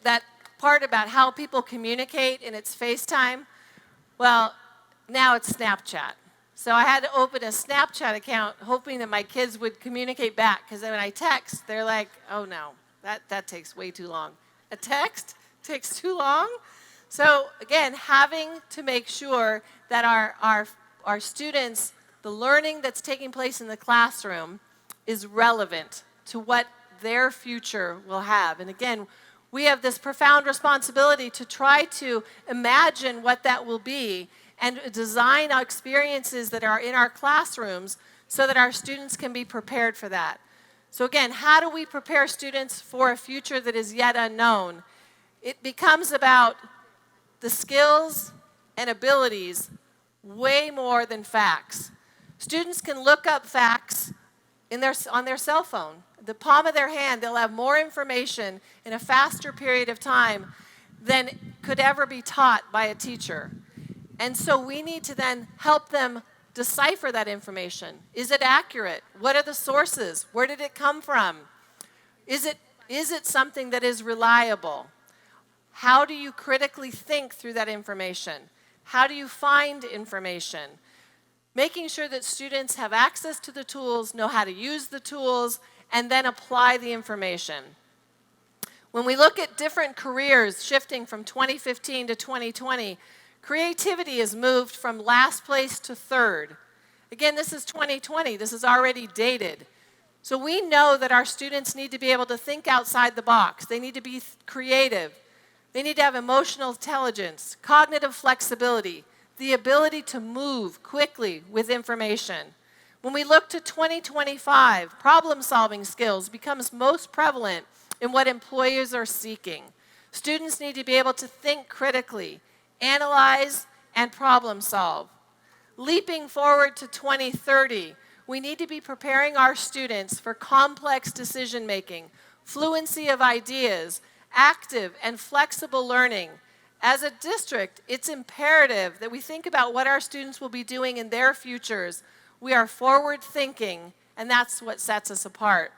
that part about how people communicate and it's FaceTime, well, now it's Snapchat. So I had to open a Snapchat account hoping that my kids would communicate back, because when I text, they're like, oh no, that takes way too long. A text takes too long? So again, having to make sure that our students, the learning that's taking place in the classroom is relevant to what their future will have. And again, we have this profound responsibility to try to imagine what that will be and design our experiences that are in our classrooms so that our students can be prepared for that. So again, how do we prepare students for a future that is yet unknown? It becomes about the skills and abilities way more than facts. Students can look up facts on their cell phone. The palm of their hand, they'll have more information in a faster period of time than could ever be taught by a teacher. And so we need to then help them decipher that information. Is it accurate? What are the sources? Where did it come from? Is it something that is reliable? How do you critically think through that information? How do you find information? Making sure that students have access to the tools, know how to use the tools, and then apply the information. When we look at different careers shifting from 2015 to 2020, creativity has moved from last place to third. Again, this is 2020. This is already dated. So we know that our students need to be able to think outside the box. They need to be creative. They need to have emotional intelligence, cognitive flexibility, the ability to move quickly with information. When we look to 2025, problem-solving skills becomes most prevalent in what employers are seeking. Students need to be able to think critically, analyze, and problem solve. Leaping forward to 2030, we need to be preparing our students for complex decision-making, fluency of ideas, active and flexible learning. As a district, it's imperative that we think about what our students will be doing in their futures. We are forward-thinking, and that's what sets us apart.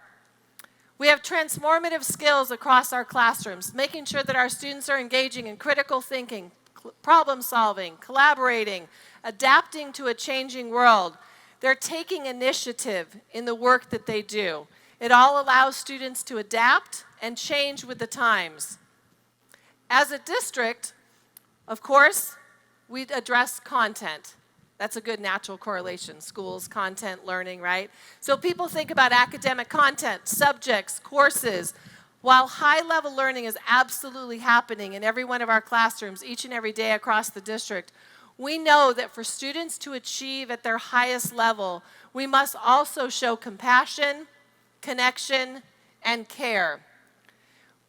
We have transformative skills across our classrooms, making sure that our students are engaging in critical thinking, problem-solving, collaborating, adapting to a changing world. They're taking initiative in the work that they do. It all allows students to adapt and change with the times. As a district, of course, we address content. That's a good natural correlation. Schools, content, learning, right? So people think about academic content, subjects, courses. While high-level learning is absolutely happening in every one of our classrooms each and every day across the district, we know that for students to achieve at their highest level, we must also show compassion, connection, and care.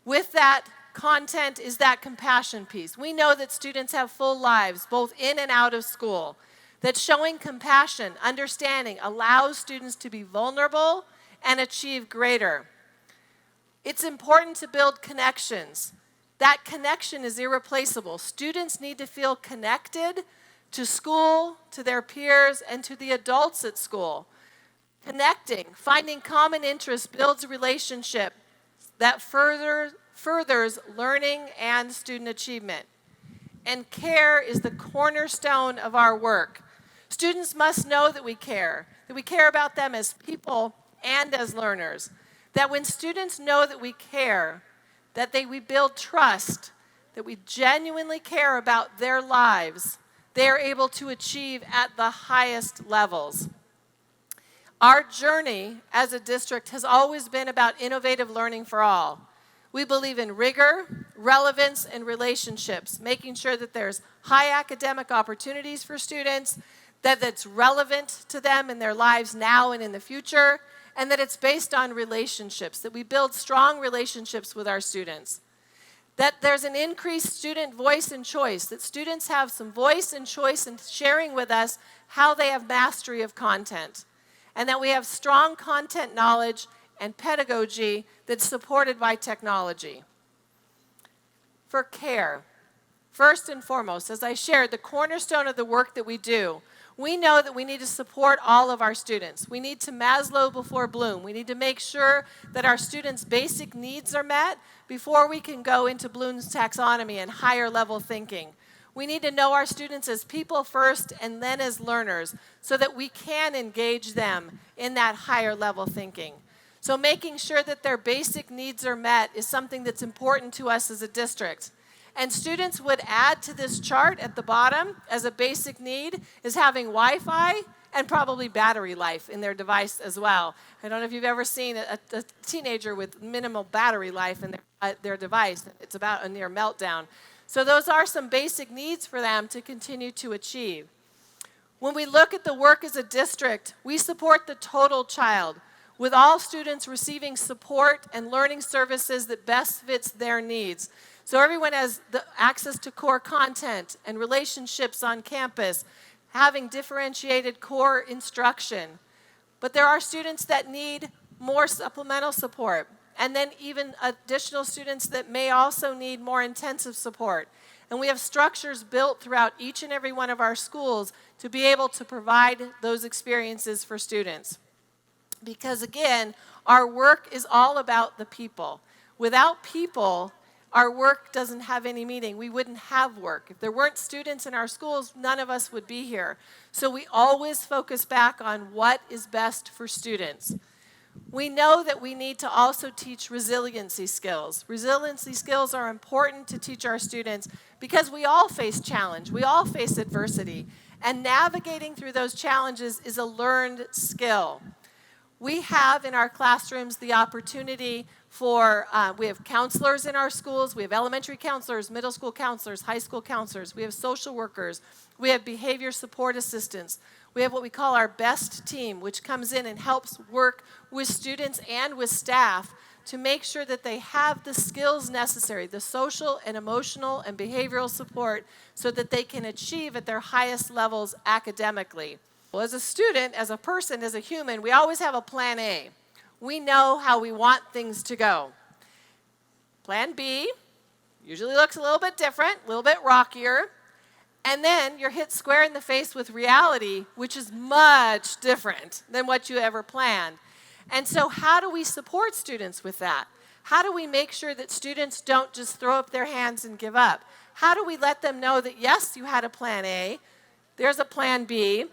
With that content is that compassion piece. We know that students have full lives, both in and out of school, that showing compassion, understanding, allows students to be vulnerable and achieve greater. It's important to build connections. That connection is irreplaceable. Students need to feel connected to school, to their peers, and to the adults at school. Connecting, finding common interests builds a relationship that furthers learning and student achievement. And care is the cornerstone of our work. Students must know that we care about them as people and as learners. That when students know that we care, that we build trust, that we genuinely care about their lives, they are able to achieve at the highest levels. Our journey as a district has always been about innovative learning for all. We believe in rigor, relevance, and relationships, making sure that there's high academic opportunities for students, that it's relevant to them in their lives now and in the future, and that it's based on relationships, that we build strong relationships with our students. That there's an increased student voice and choice, that students have some voice and choice in sharing with us how they have mastery of content. And that we have strong content knowledge and pedagogy that's supported by technology. For care, first and foremost, as I shared, the cornerstone of the work that we do, we know that we need to support all of our students. We need to Maslow before Bloom. We need to make sure that our students' basic needs are met before we can go into Bloom's taxonomy and higher level thinking. We need to know our students as people first and then as learners so that we can engage them in that higher level thinking. So making sure that their basic needs are met is something that's important to us as a district. And students would add to this chart at the bottom as a basic need is having Wi-Fi and probably battery life in their device as well. I don't know if you've ever seen a teenager with minimal battery life in their device. It's about a near meltdown. So those are some basic needs for them to continue to achieve. When we look at the work as a district, we support the total child, with all students receiving support and learning services that best fits their needs. So everyone has the access to core content and relationships on campus, having differentiated core instruction. But there are students that need more supplemental support, and then even additional students that may also need more intensive support. And we have structures built throughout each and every one of our schools to be able to provide those experiences for students. Because again, our work is all about the people. Without people, our work doesn't have any meaning. We wouldn't have work. If there weren't students in our schools, none of us would be here. So we always focus back on what is best for students. We know that we need to also teach resiliency skills. Resiliency skills are important to teach our students because we all face challenge. We all face adversity. And navigating through those challenges is a learned skill. We have in our classrooms the opportunity for, we have counselors in our schools. We have elementary counselors, middle school counselors, high school counselors. We have social workers. We have behavior support assistants. We have what we call our BEST team, which comes in and helps work with students and with staff to make sure that they have the skills necessary, the social and emotional and behavioral support, so that they can achieve at their highest levels academically. Well, as a student, as a person, as a human, we always have a plan A. We know how we want things to go. Plan B usually looks a little bit different, a little bit rockier. And then you're hit square in the face with reality, which is much different than what you ever planned. And so how do we support students with that? How do we make sure that students don't just throw up their hands and give up? How do we let them know that, yes, you had a plan A, there's a plan B,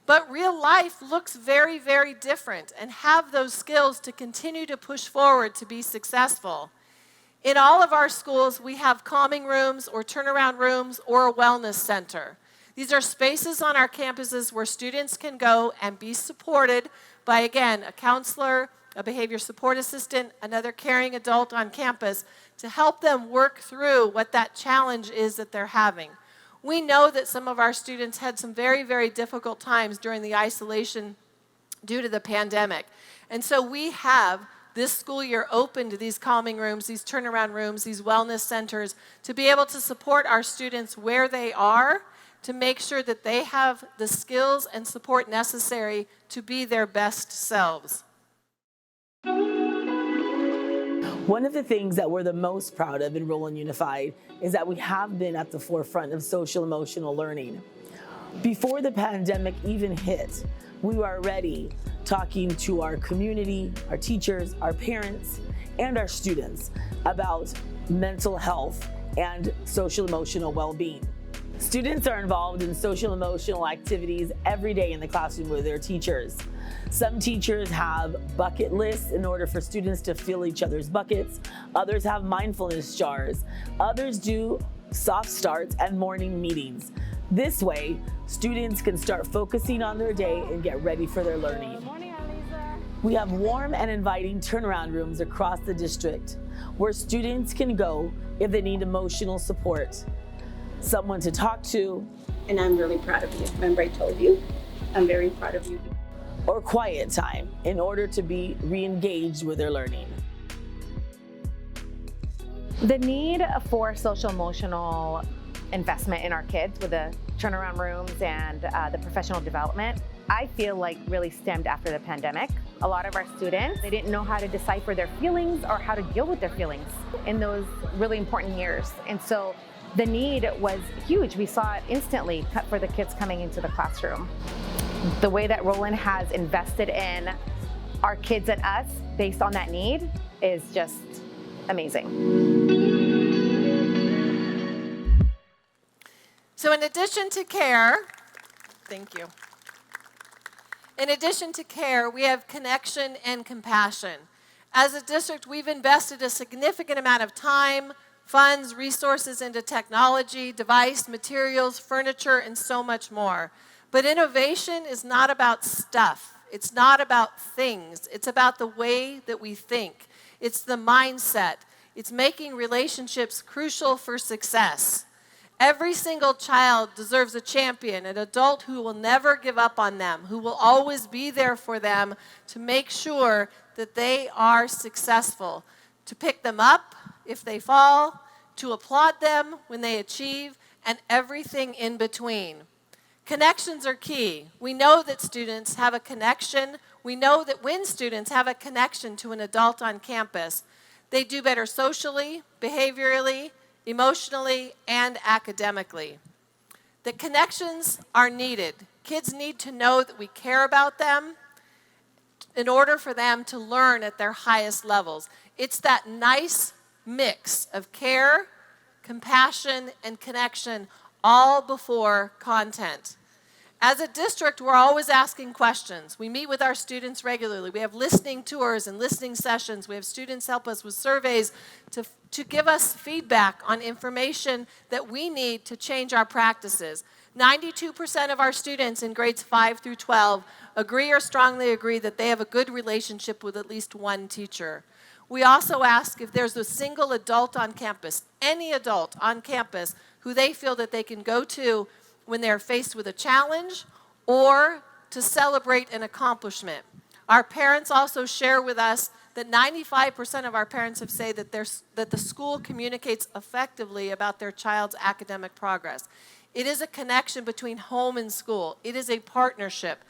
but real life looks very, very different, and have those skills to continue to push forward to be successful? In all of our schools, we have calming rooms or turnaround rooms or a wellness center. These are spaces on our campuses where students can go and be supported by, again, a counselor, a behavior support assistant, another caring adult on campus to help them work through what that challenge is that they're having. We know that some of our students had some very, very difficult times during the isolation due to the pandemic. And so we have this school year opened these calming rooms, these turnaround rooms, these wellness centers to be able to support our students where they are, to make sure that they have the skills and support necessary to be their best selves. One of the things that we're the most proud of in Rowland Unified is that we have been at the forefront of social emotional learning. Before the pandemic even hit, we were already talking to our community, our teachers, our parents, and our students about mental health and social emotional well-being. Students are involved in social emotional activities every day in the classroom with their teachers. Some teachers have bucket lists in order for students to fill each other's buckets. Others have mindfulness jars. Others do soft starts and morning meetings. This way, students can start focusing on their day and get ready for their learning. Good morning, Alisa. We have warm and inviting turnaround rooms across the district where students can go if they need emotional support, someone to talk to, And I'm really proud of you. Remember I told you? I'm very proud of you. or quiet time in order to be re-engaged with their learning. The need for social emotional investment in our kids with the turnaround rooms and the professional development, I feel like really stemmed after the pandemic. A lot of our students, they didn't know how to decipher their feelings or how to deal with their feelings in those really important years. And so the need was huge. We saw it instantly for the kids coming into the classroom. The way that Rowland has invested in our kids and us based on that need is just amazing. So in addition to care, thank you. In addition to care, we have connection and compassion. As a district, we've invested a significant amount of time, funds, resources into technology, device, materials, furniture, and so much more. But innovation is not about stuff. It's not about things. It's about the way that we think. It's the mindset. It's making relationships crucial for success. Every single child deserves a champion, an adult who will never give up on them, who will always be there for them to make sure that they are successful, to pick them up if they fall, to applaud them when they achieve, and everything in between. Connections are key. We know that students have a connection. We know that when students have a connection to an adult on campus, they do better socially, behaviorally, emotionally, and academically. The connections are needed. Kids need to know that we care about them in order for them to learn at their highest levels. It's that nice mix of care, compassion, and connection, all before content. As a district, we're always asking questions. We meet with our students regularly. We have listening tours and listening sessions. We have students help us with surveys to give us feedback on information that we need to change our practices. 92% of our students in grades 5 through 12 agree or strongly agree that they have a good relationship with at least one teacher. We also ask if there's a single adult on campus, any adult on campus, who they feel that they can go to when they're faced with a challenge or to celebrate an accomplishment. Our parents also share with us that 95% of our parents have said that the school communicates effectively about their child's academic progress. It is a connection between home and school. It is a partnership.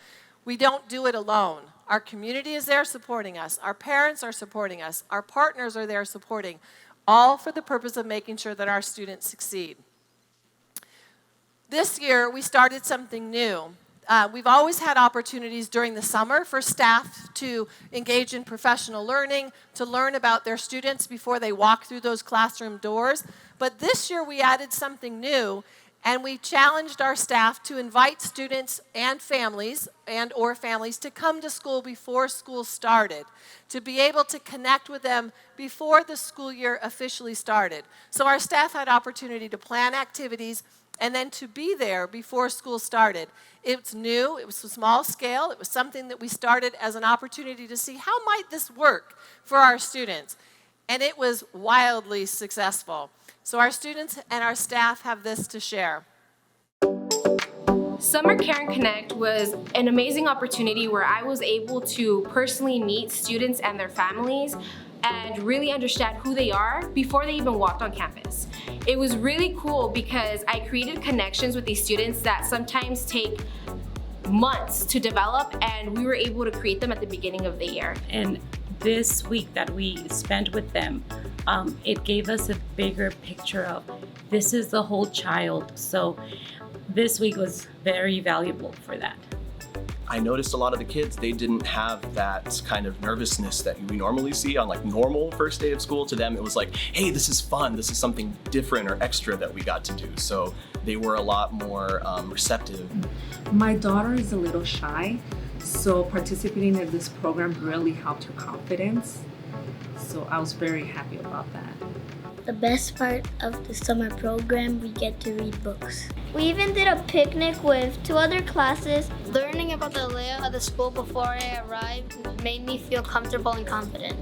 We don't do it alone. Our community is there supporting us. Our parents are supporting us. Our partners are there supporting, all for the purpose of making sure that our students succeed. This year, we started something new. We've always had opportunities during the summer for staff to engage in professional learning, to learn about their students before they walk through those classroom doors. But this year, we added something new, and we challenged our staff to invite students and families to come to school before school started, to be able to connect with them before the school year officially started. So our staff had opportunity to plan activities and then to be there before school started. It's new, it was a small scale, it was something that we started as an opportunity to see how might this work for our students. And it was wildly successful. So our students and our staff have this to share. Summer Care and Connect was an amazing opportunity where I was able to personally meet students and their families and really understand who they are before they even walked on campus. It was really cool because I created connections with these students that sometimes take months to develop, and we were able to create them at the beginning of the year. And this week that we spent with them, it gave us a bigger picture of this is the whole child. So this week was very valuable for that. I noticed a lot of the kids, they didn't have that kind of nervousness that we normally see on like normal first day of school. To them, it was like, hey, this is fun. This is something different or extra that we got to do. So they were a lot more receptive. My daughter is a little shy, so participating in this program really helped her confidence. So I was very happy about that. The best part of the summer program, we get to read books. We even did a picnic with 2 other classes. Learning about the layout of the school before I arrived made me feel comfortable and confident.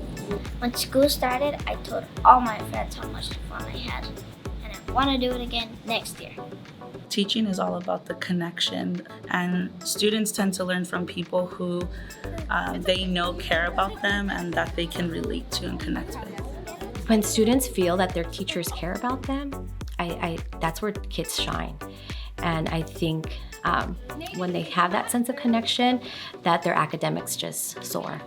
When school started, I told all my friends how much fun I had, and I want to do it again next year. Teaching is all about the connection, and students tend to learn from people who they know care about them and that they can relate to and connect with. When students feel that their teachers care about them, that's where kids shine. And I think when they have that sense of connection, that their academics just soar.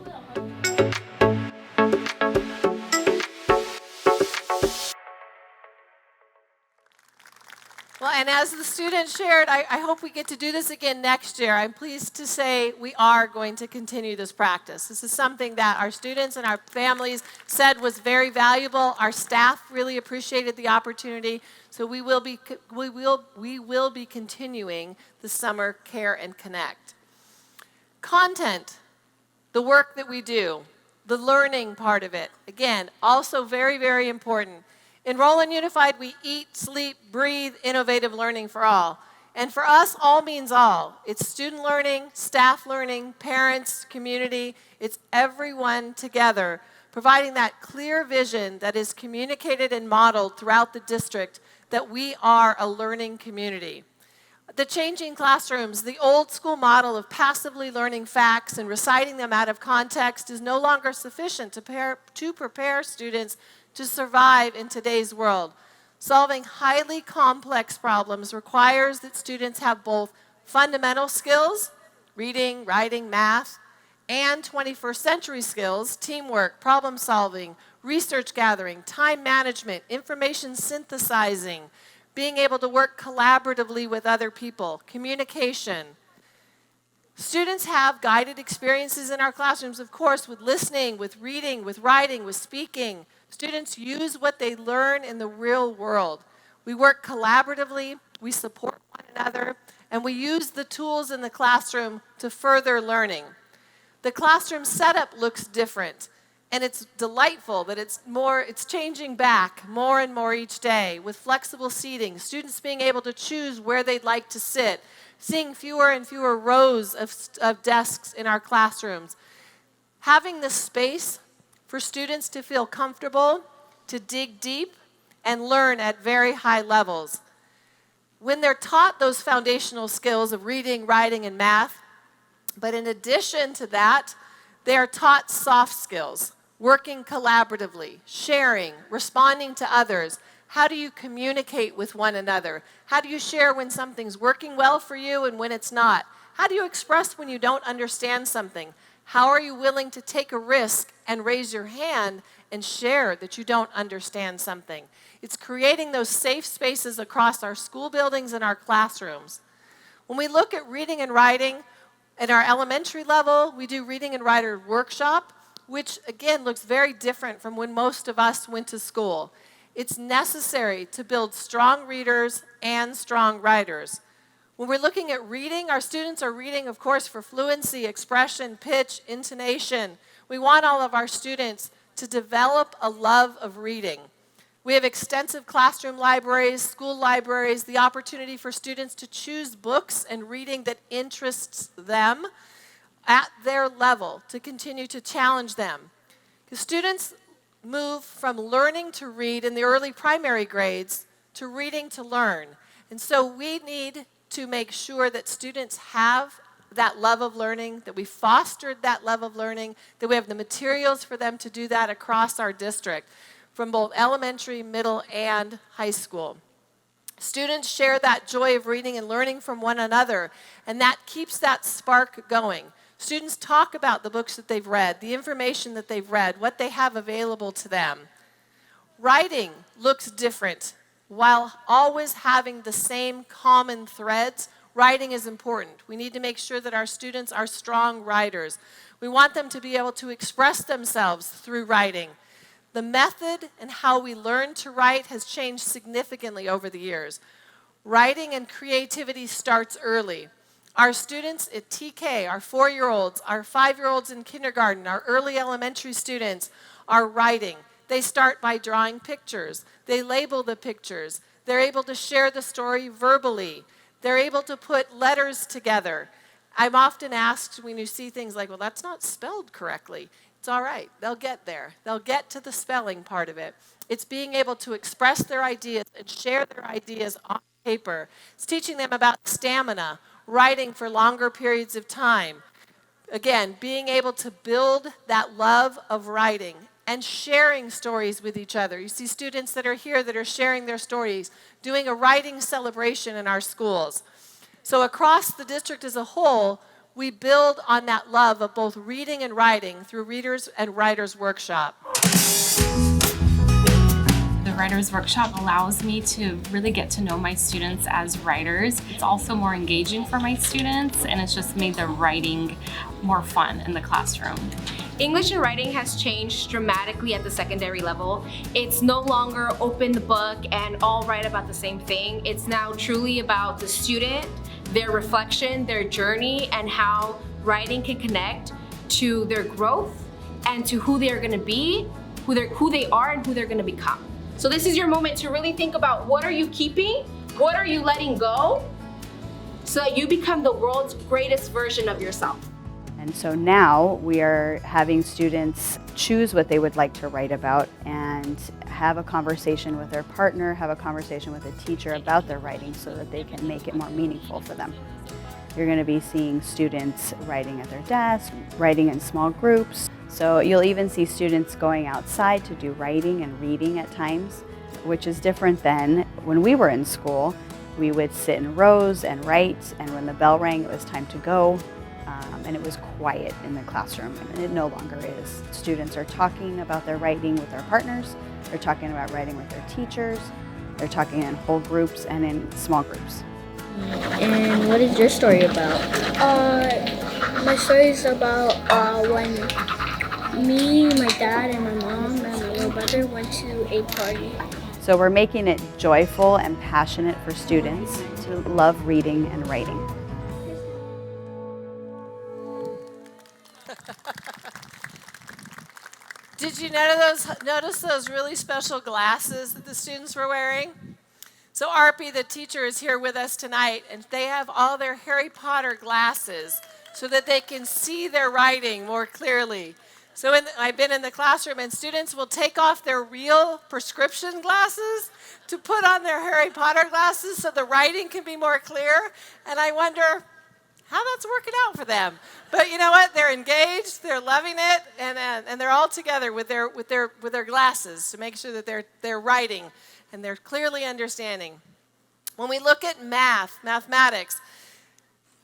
Well, and as the students shared, I hope we get to do this again next year. I'm pleased to say we are going to continue this practice. This is something that our students and our families said was very valuable. Our staff really appreciated the opportunity. So we will be continuing the Summer Care and Connect. Content, the work that we do, the learning part of it, again, also very, very important. In Rowland Unified, we eat, sleep, breathe, innovative learning for all. And for us, all means all. It's student learning, staff learning, parents, community. It's everyone together, providing that clear vision that is communicated and modeled throughout the district that we are a learning community. The changing classrooms, the old school model of passively learning facts and reciting them out of context is no longer sufficient to prepare students to survive in today's world. Solving highly complex problems requires that students have both fundamental skills, reading, writing, math, and 21st century skills, teamwork, problem solving, research gathering, time management, information synthesizing, being able to work collaboratively with other people, communication. Students have guided experiences in our classrooms, of course, with listening, with reading, with writing, with speaking, Students use what they learn in the real world. We work collaboratively, we support one another, and we use the tools in the classroom to further learning. The classroom setup looks different, and it's delightful that it's changing back more and more each day with flexible seating, students being able to choose where they'd like to sit, seeing fewer and fewer rows of desks in our classrooms. Having the space for students to feel comfortable, to dig deep, and learn at very high levels. When they're taught those foundational skills of reading, writing, and math, but in addition to that, they are taught soft skills, working collaboratively, sharing, responding to others. How do you communicate with one another? How do you share when something's working well for you and when it's not? How do you express when you don't understand something? How are you willing to take a risk and raise your hand and share that you don't understand something? It's creating those safe spaces across our school buildings and our classrooms. When we look at reading and writing, at our elementary level, we do reading and writing workshop, which again looks very different from when most of us went to school. It's necessary to build strong readers and strong writers. When we're looking at reading, our students are reading, of course, for fluency, expression, pitch, intonation. We want all of our students to develop a love of reading. We have extensive classroom libraries, school libraries, the opportunity for students to choose books and reading that interests them at their level to continue to challenge them. Because students move from learning to read in the early primary grades to reading to learn. And so we need to make sure that students have that love of learning, that we fostered that love of learning, that we have the materials for them to do that across our district, from both elementary, middle, and high school. Students share that joy of reading and learning from one another, and that keeps that spark going. Students talk about the books that they've read, the information that they've read, what they have available to them. Writing looks different. While always having the same common threads, writing is important. We need to make sure that our students are strong writers. We want them to be able to express themselves through writing. The method and how we learn to write has changed significantly over the years. Writing and creativity starts early. Our students at TK, our 4-year-olds, our 5-year-olds in kindergarten, our early elementary students are writing. They start by drawing pictures. They label the pictures. They're able to share the story verbally. They're able to put letters together. I'm often asked when you see things like, well, that's not spelled correctly. It's all right. They'll get there. They'll get to the spelling part of it. It's being able to express their ideas and share their ideas on paper. It's teaching them about stamina, writing for longer periods of time. Again, being able to build that love of writing and sharing stories with each other. You see students that are here that are sharing their stories, doing a writing celebration in our schools. So across the district as a whole, we build on that love of both reading and writing through Readers and Writers Workshop. The Writers Workshop allows me to really get to know my students as writers. It's also more engaging for my students, and it's just made the writing more fun in the classroom. English and writing has changed dramatically at the secondary level. It's no longer open the book and all write about the same thing. It's now truly about the student, their reflection, their journey, and how writing can connect to their growth and to who they're gonna be, who they are and who they're gonna become. So this is your moment to really think about what are you keeping, what are you letting go, so that you become the world's greatest version of yourself. And so now we are having students choose what they would like to write about and have a conversation with their partner, have a conversation with a teacher about their writing so that they can make it more meaningful for them. You're going to be seeing students writing at their desk, writing in small groups. So you'll even see students going outside to do writing and reading at times, which is different than when we were in school. We would sit in rows and write, and when the bell rang, it was time to go. And it was quiet in the classroom, and it no longer is. Students are talking about their writing with their partners, they're talking about writing with their teachers, they're talking in whole groups and in small groups. And what is your story about? My story is about when me, my dad, and my mom, and my little brother went to a party. So we're making it joyful and passionate for students to love reading and writing. Did you notice those really special glasses that the students were wearing? So Arpy, the teacher, is here with us tonight, and they have all their Harry Potter glasses so that they can see their writing more clearly. So I've been in the classroom, and students will take off their real prescription glasses to put on their Harry Potter glasses so the writing can be more clear. And I wonder how that's working out for them. But you know what? They're engaged, they're loving it, and they're all together with their glasses to make sure that they're writing and they're clearly understanding. When we look at mathematics,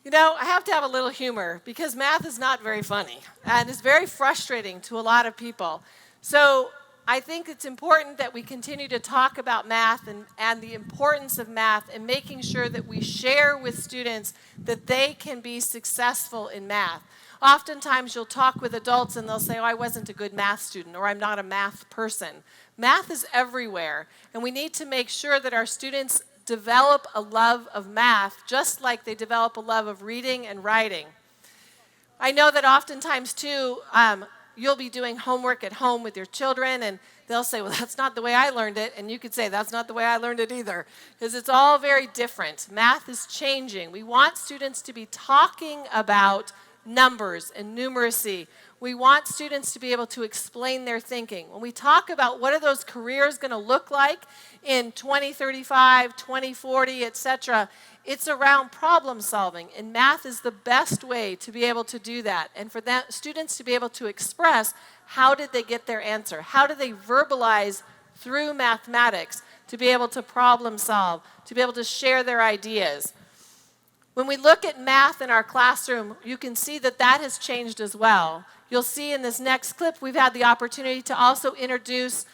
you know, I have to have a little humor because math is not very funny and it's very frustrating to a lot of people. So I think it's important that we continue to talk about math and the importance of math and making sure that we share with students that they can be successful in math. Oftentimes you'll talk with adults and they'll say, oh, I wasn't a good math student, or I'm not a math person. Math is everywhere, and we need to make sure that our students develop a love of math just like they develop a love of reading and writing. I know that oftentimes too, you'll be doing homework at home with your children and they'll say, well, that's not the way I learned it. And you could say, that's not the way I learned it either, because it's all very different. Math is changing. We want students to be talking about numbers and numeracy. We want students to be able to explain their thinking. When we talk about what are those careers going to look like in 2035, 2040, etc., it's around problem solving, and math is the best way to be able to do that, and for students to be able to express how did they get their answer, how do they verbalize through mathematics to be able to problem solve, to be able to share their ideas. When we look at math in our classroom, you can see that that has changed as well. You'll see in this next clip, we've had the opportunity to also introduce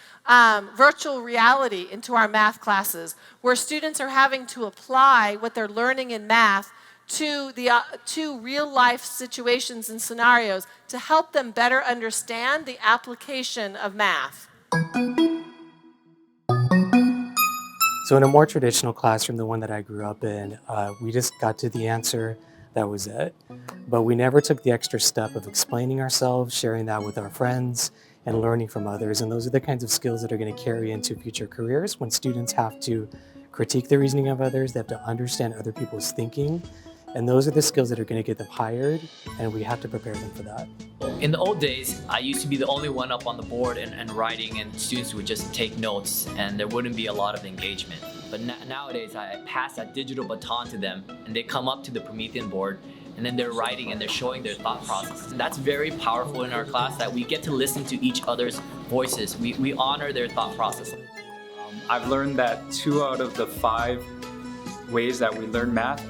virtual reality into our math classes, where students are having to apply what they're learning in math to real-life situations and scenarios to help them better understand the application of math. So in a more traditional classroom, the one that I grew up in, we just got to the answer, that was it. But we never took the extra step of explaining ourselves, sharing that with our friends, and learning from others. And those are the kinds of skills that are going to carry into future careers when students have to critique the reasoning of others, they have to understand other people's thinking. And those are the skills that are going to get them hired, and we have to prepare them for that. In the old days, I used to be the only one up on the board and writing, and students would just take notes, and there wouldn't be a lot of engagement. But nowadays, I pass that digital baton to them, and they come up to the Promethean board, and then they're writing and they're showing their thought process. And that's very powerful in our class, that we get to listen to each other's voices. We honor their thought process. I've learned that 2 out of the 5 ways that we learn math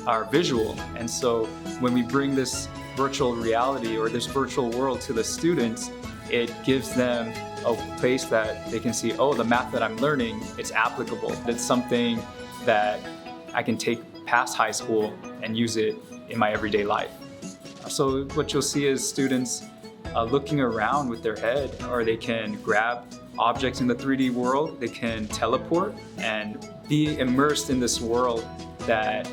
are visual. And so when we bring this virtual reality or this virtual world to the students, it gives them a place that they can see, oh, the math that I'm learning, it's applicable. It's something that I can take past high school and use it in my everyday life. So what you'll see is students looking around with their head, or they can grab objects in the 3D world, they can teleport and be immersed in this world that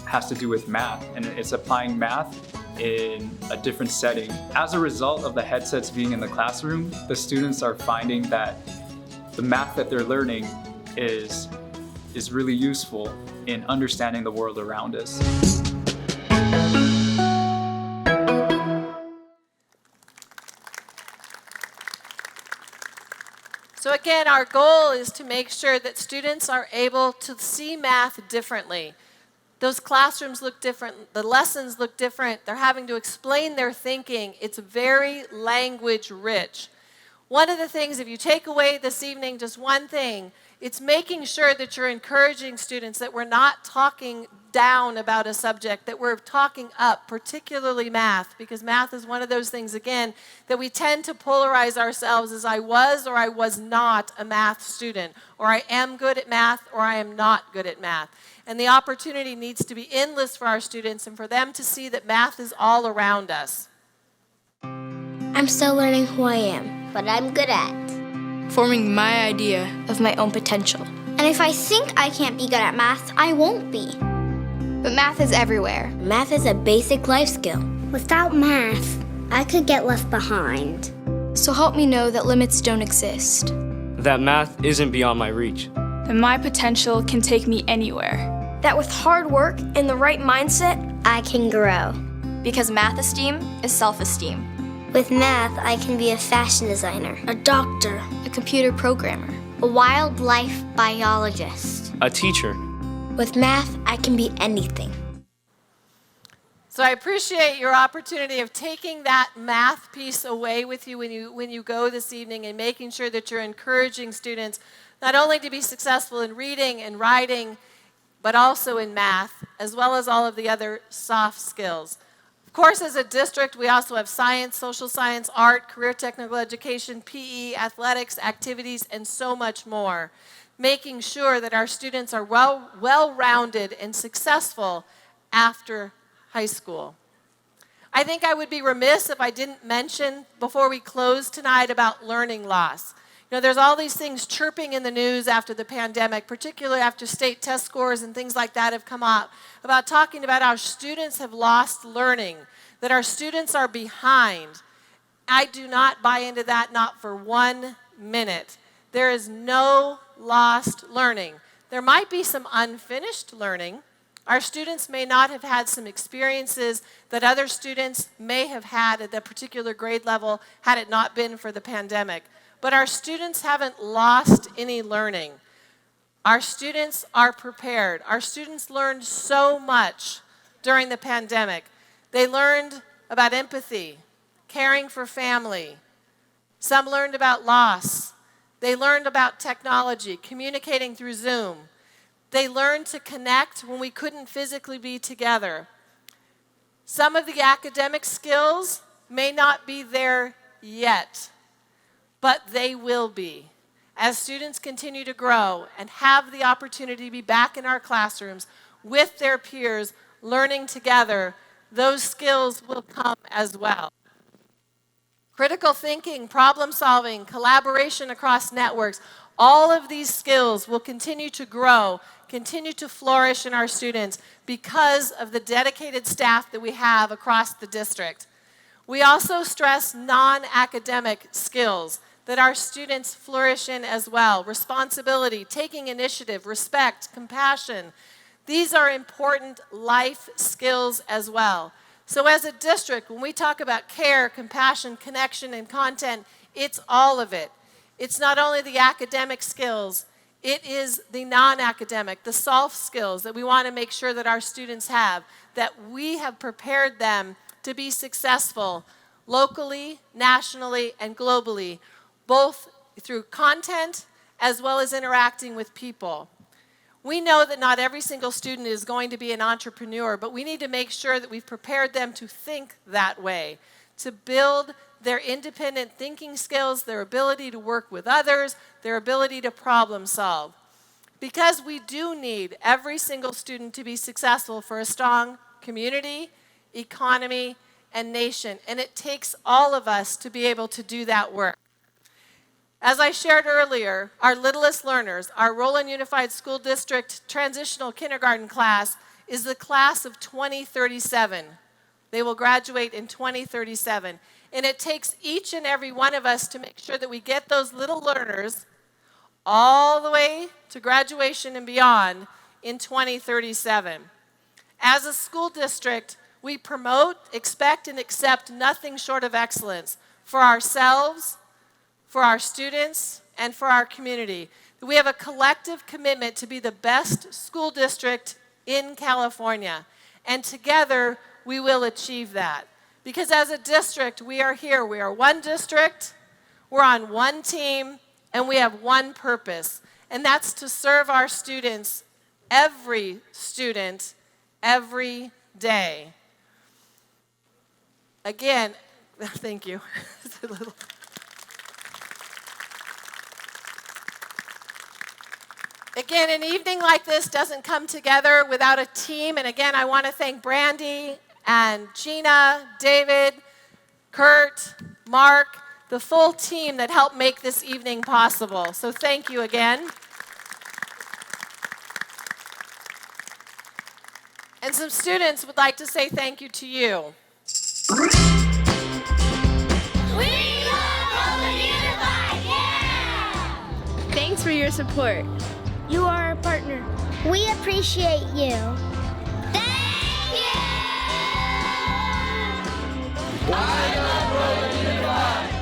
has to do with math, and it's applying math in a different setting. As a result of the headsets being in the classroom, the students are finding that the math that they're learning is really useful in understanding the world around us. So again, our goal is to make sure that students are able to see math differently. Those classrooms look different, the lessons look different, they're having to explain their thinking. It's very language rich. One of the things, if you take away this evening just one thing, it's making sure that you're encouraging students that we're not talking down about a subject, that we're talking up, particularly math, because math is one of those things, again, that we tend to polarize ourselves as I was or I was not a math student, or I am good at math or I am not good at math. And the opportunity needs to be endless for our students and for them to see that math is all around us. I'm still learning who I am, what I'm good at, forming my idea of my own potential. And if I think I can't be good at math, I won't be. But math is everywhere. Math is a basic life skill. Without math, I could get left behind. So help me know that limits don't exist. That math isn't beyond my reach. That my potential can take me anywhere. That with hard work and the right mindset, I can grow. Because math esteem is self-esteem. With math, I can be a fashion designer, a doctor, a computer programmer, a wildlife biologist, a teacher. With math, I can be anything. So I appreciate your opportunity of taking that math piece away with you when you go this evening and making sure that you're encouraging students not only to be successful in reading and writing, but also in math, as well as all of the other soft skills. Of course, as a district, we also have science, social science, art, career technical education, PE, athletics, activities, and so much more, making sure that our students are well-rounded and successful after high school. I think I would be remiss if I didn't mention before we close tonight about learning loss. You know, there's all these things chirping in the news after the pandemic, particularly after state test scores and things like that have come up, about talking about how students have lost learning, that our students are behind. I do not buy into that, not for 1 minute. There is no lost learning. There might be some unfinished learning. Our students may not have had some experiences that other students may have had at that particular grade level had it not been for the pandemic. But our students haven't lost any learning. Our students are prepared. Our students learned so much during the pandemic. They learned about empathy, caring for family. Some learned about loss. They learned about technology, communicating through Zoom. They learned to connect when we couldn't physically be together. Some of the academic skills may not be there yet, but they will be. As students continue to grow and have the opportunity to be back in our classrooms with their peers, learning together, those skills will come as well. Critical thinking, problem solving, collaboration across networks, all of these skills will continue to grow, continue to flourish in our students because of the dedicated staff that we have across the district. We also stress non-academic skills that our students flourish in as well. Responsibility, taking initiative, respect, compassion. These are important life skills as well. So as a district, when we talk about care, compassion, connection, and content, it's all of it. It's not only the academic skills, it is the non-academic, the soft skills that we want to make sure that our students have, that we have prepared them to be successful locally, nationally, and globally, both through content as well as interacting with people. We know that not every single student is going to be an entrepreneur, but we need to make sure that we've prepared them to think that way, to build their independent thinking skills, their ability to work with others, their ability to problem solve. Because we do need every single student to be successful for a strong community, economy, and nation, and it takes all of us to be able to do that work. As I shared earlier, our littlest learners, our Rowland Unified School District transitional kindergarten class, is the class of 2037. They will graduate in 2037. And it takes each and every one of us to make sure that we get those little learners all the way to graduation and beyond in 2037. As a school district, we promote, expect, and accept nothing short of excellence for ourselves, for our students, and for our community. We have a collective commitment to be the best school district in California, and together we will achieve that. Because as a district, we are here. We are one district, we're on one team, and we have one purpose, and that's to serve our students, every student, every day. Again, thank you. Again, an evening like this doesn't come together without a team. And again, I want to thank Brandy and Gina, David, Kurt, Mark. the full team that helped make this evening possible. So thank you again. And some students would like to say thank you to you. Thanks for your support. You are our partner. We appreciate you. Thank you! I love Rowland Unified.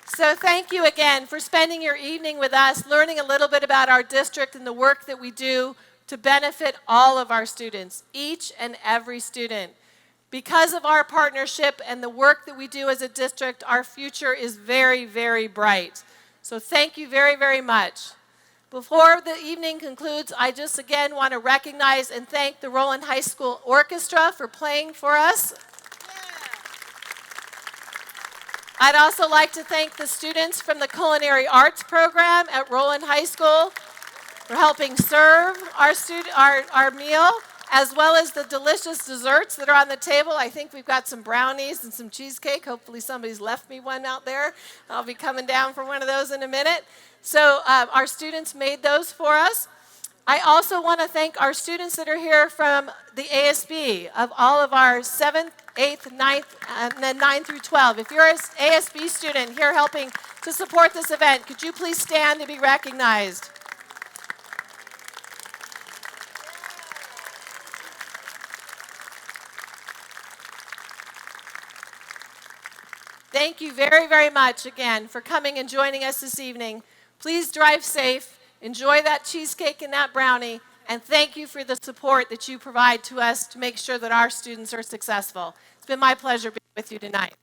So thank you again for spending your evening with us, learning a little bit about our district and the work that we do to benefit all of our students, each and every student. Because of our partnership and the work that we do as a district, our future is very, very bright. So thank you very, very much. Before the evening concludes, I just again want to recognize and thank the Rowland High School Orchestra for playing for us. I'd also like to thank the students from the Culinary Arts program at Rowland High School for helping serve our meal, as well as the delicious desserts that are on the table. I think we've got some brownies and some cheesecake. Hopefully somebody's left me one out there. I'll be coming down for one of those in a minute. So our students made those for us. I also want to thank our students that are here from the ASB, of all of our 7th, 8th, 9th, and then 9 through 12. If you're an ASB student here helping to support this event, could you please stand to be recognized? Thank you very, very much again for coming and joining us this evening. Please drive safe, enjoy that cheesecake and that brownie, and thank you for the support that you provide to us to make sure that our students are successful. It's been my pleasure being with you tonight.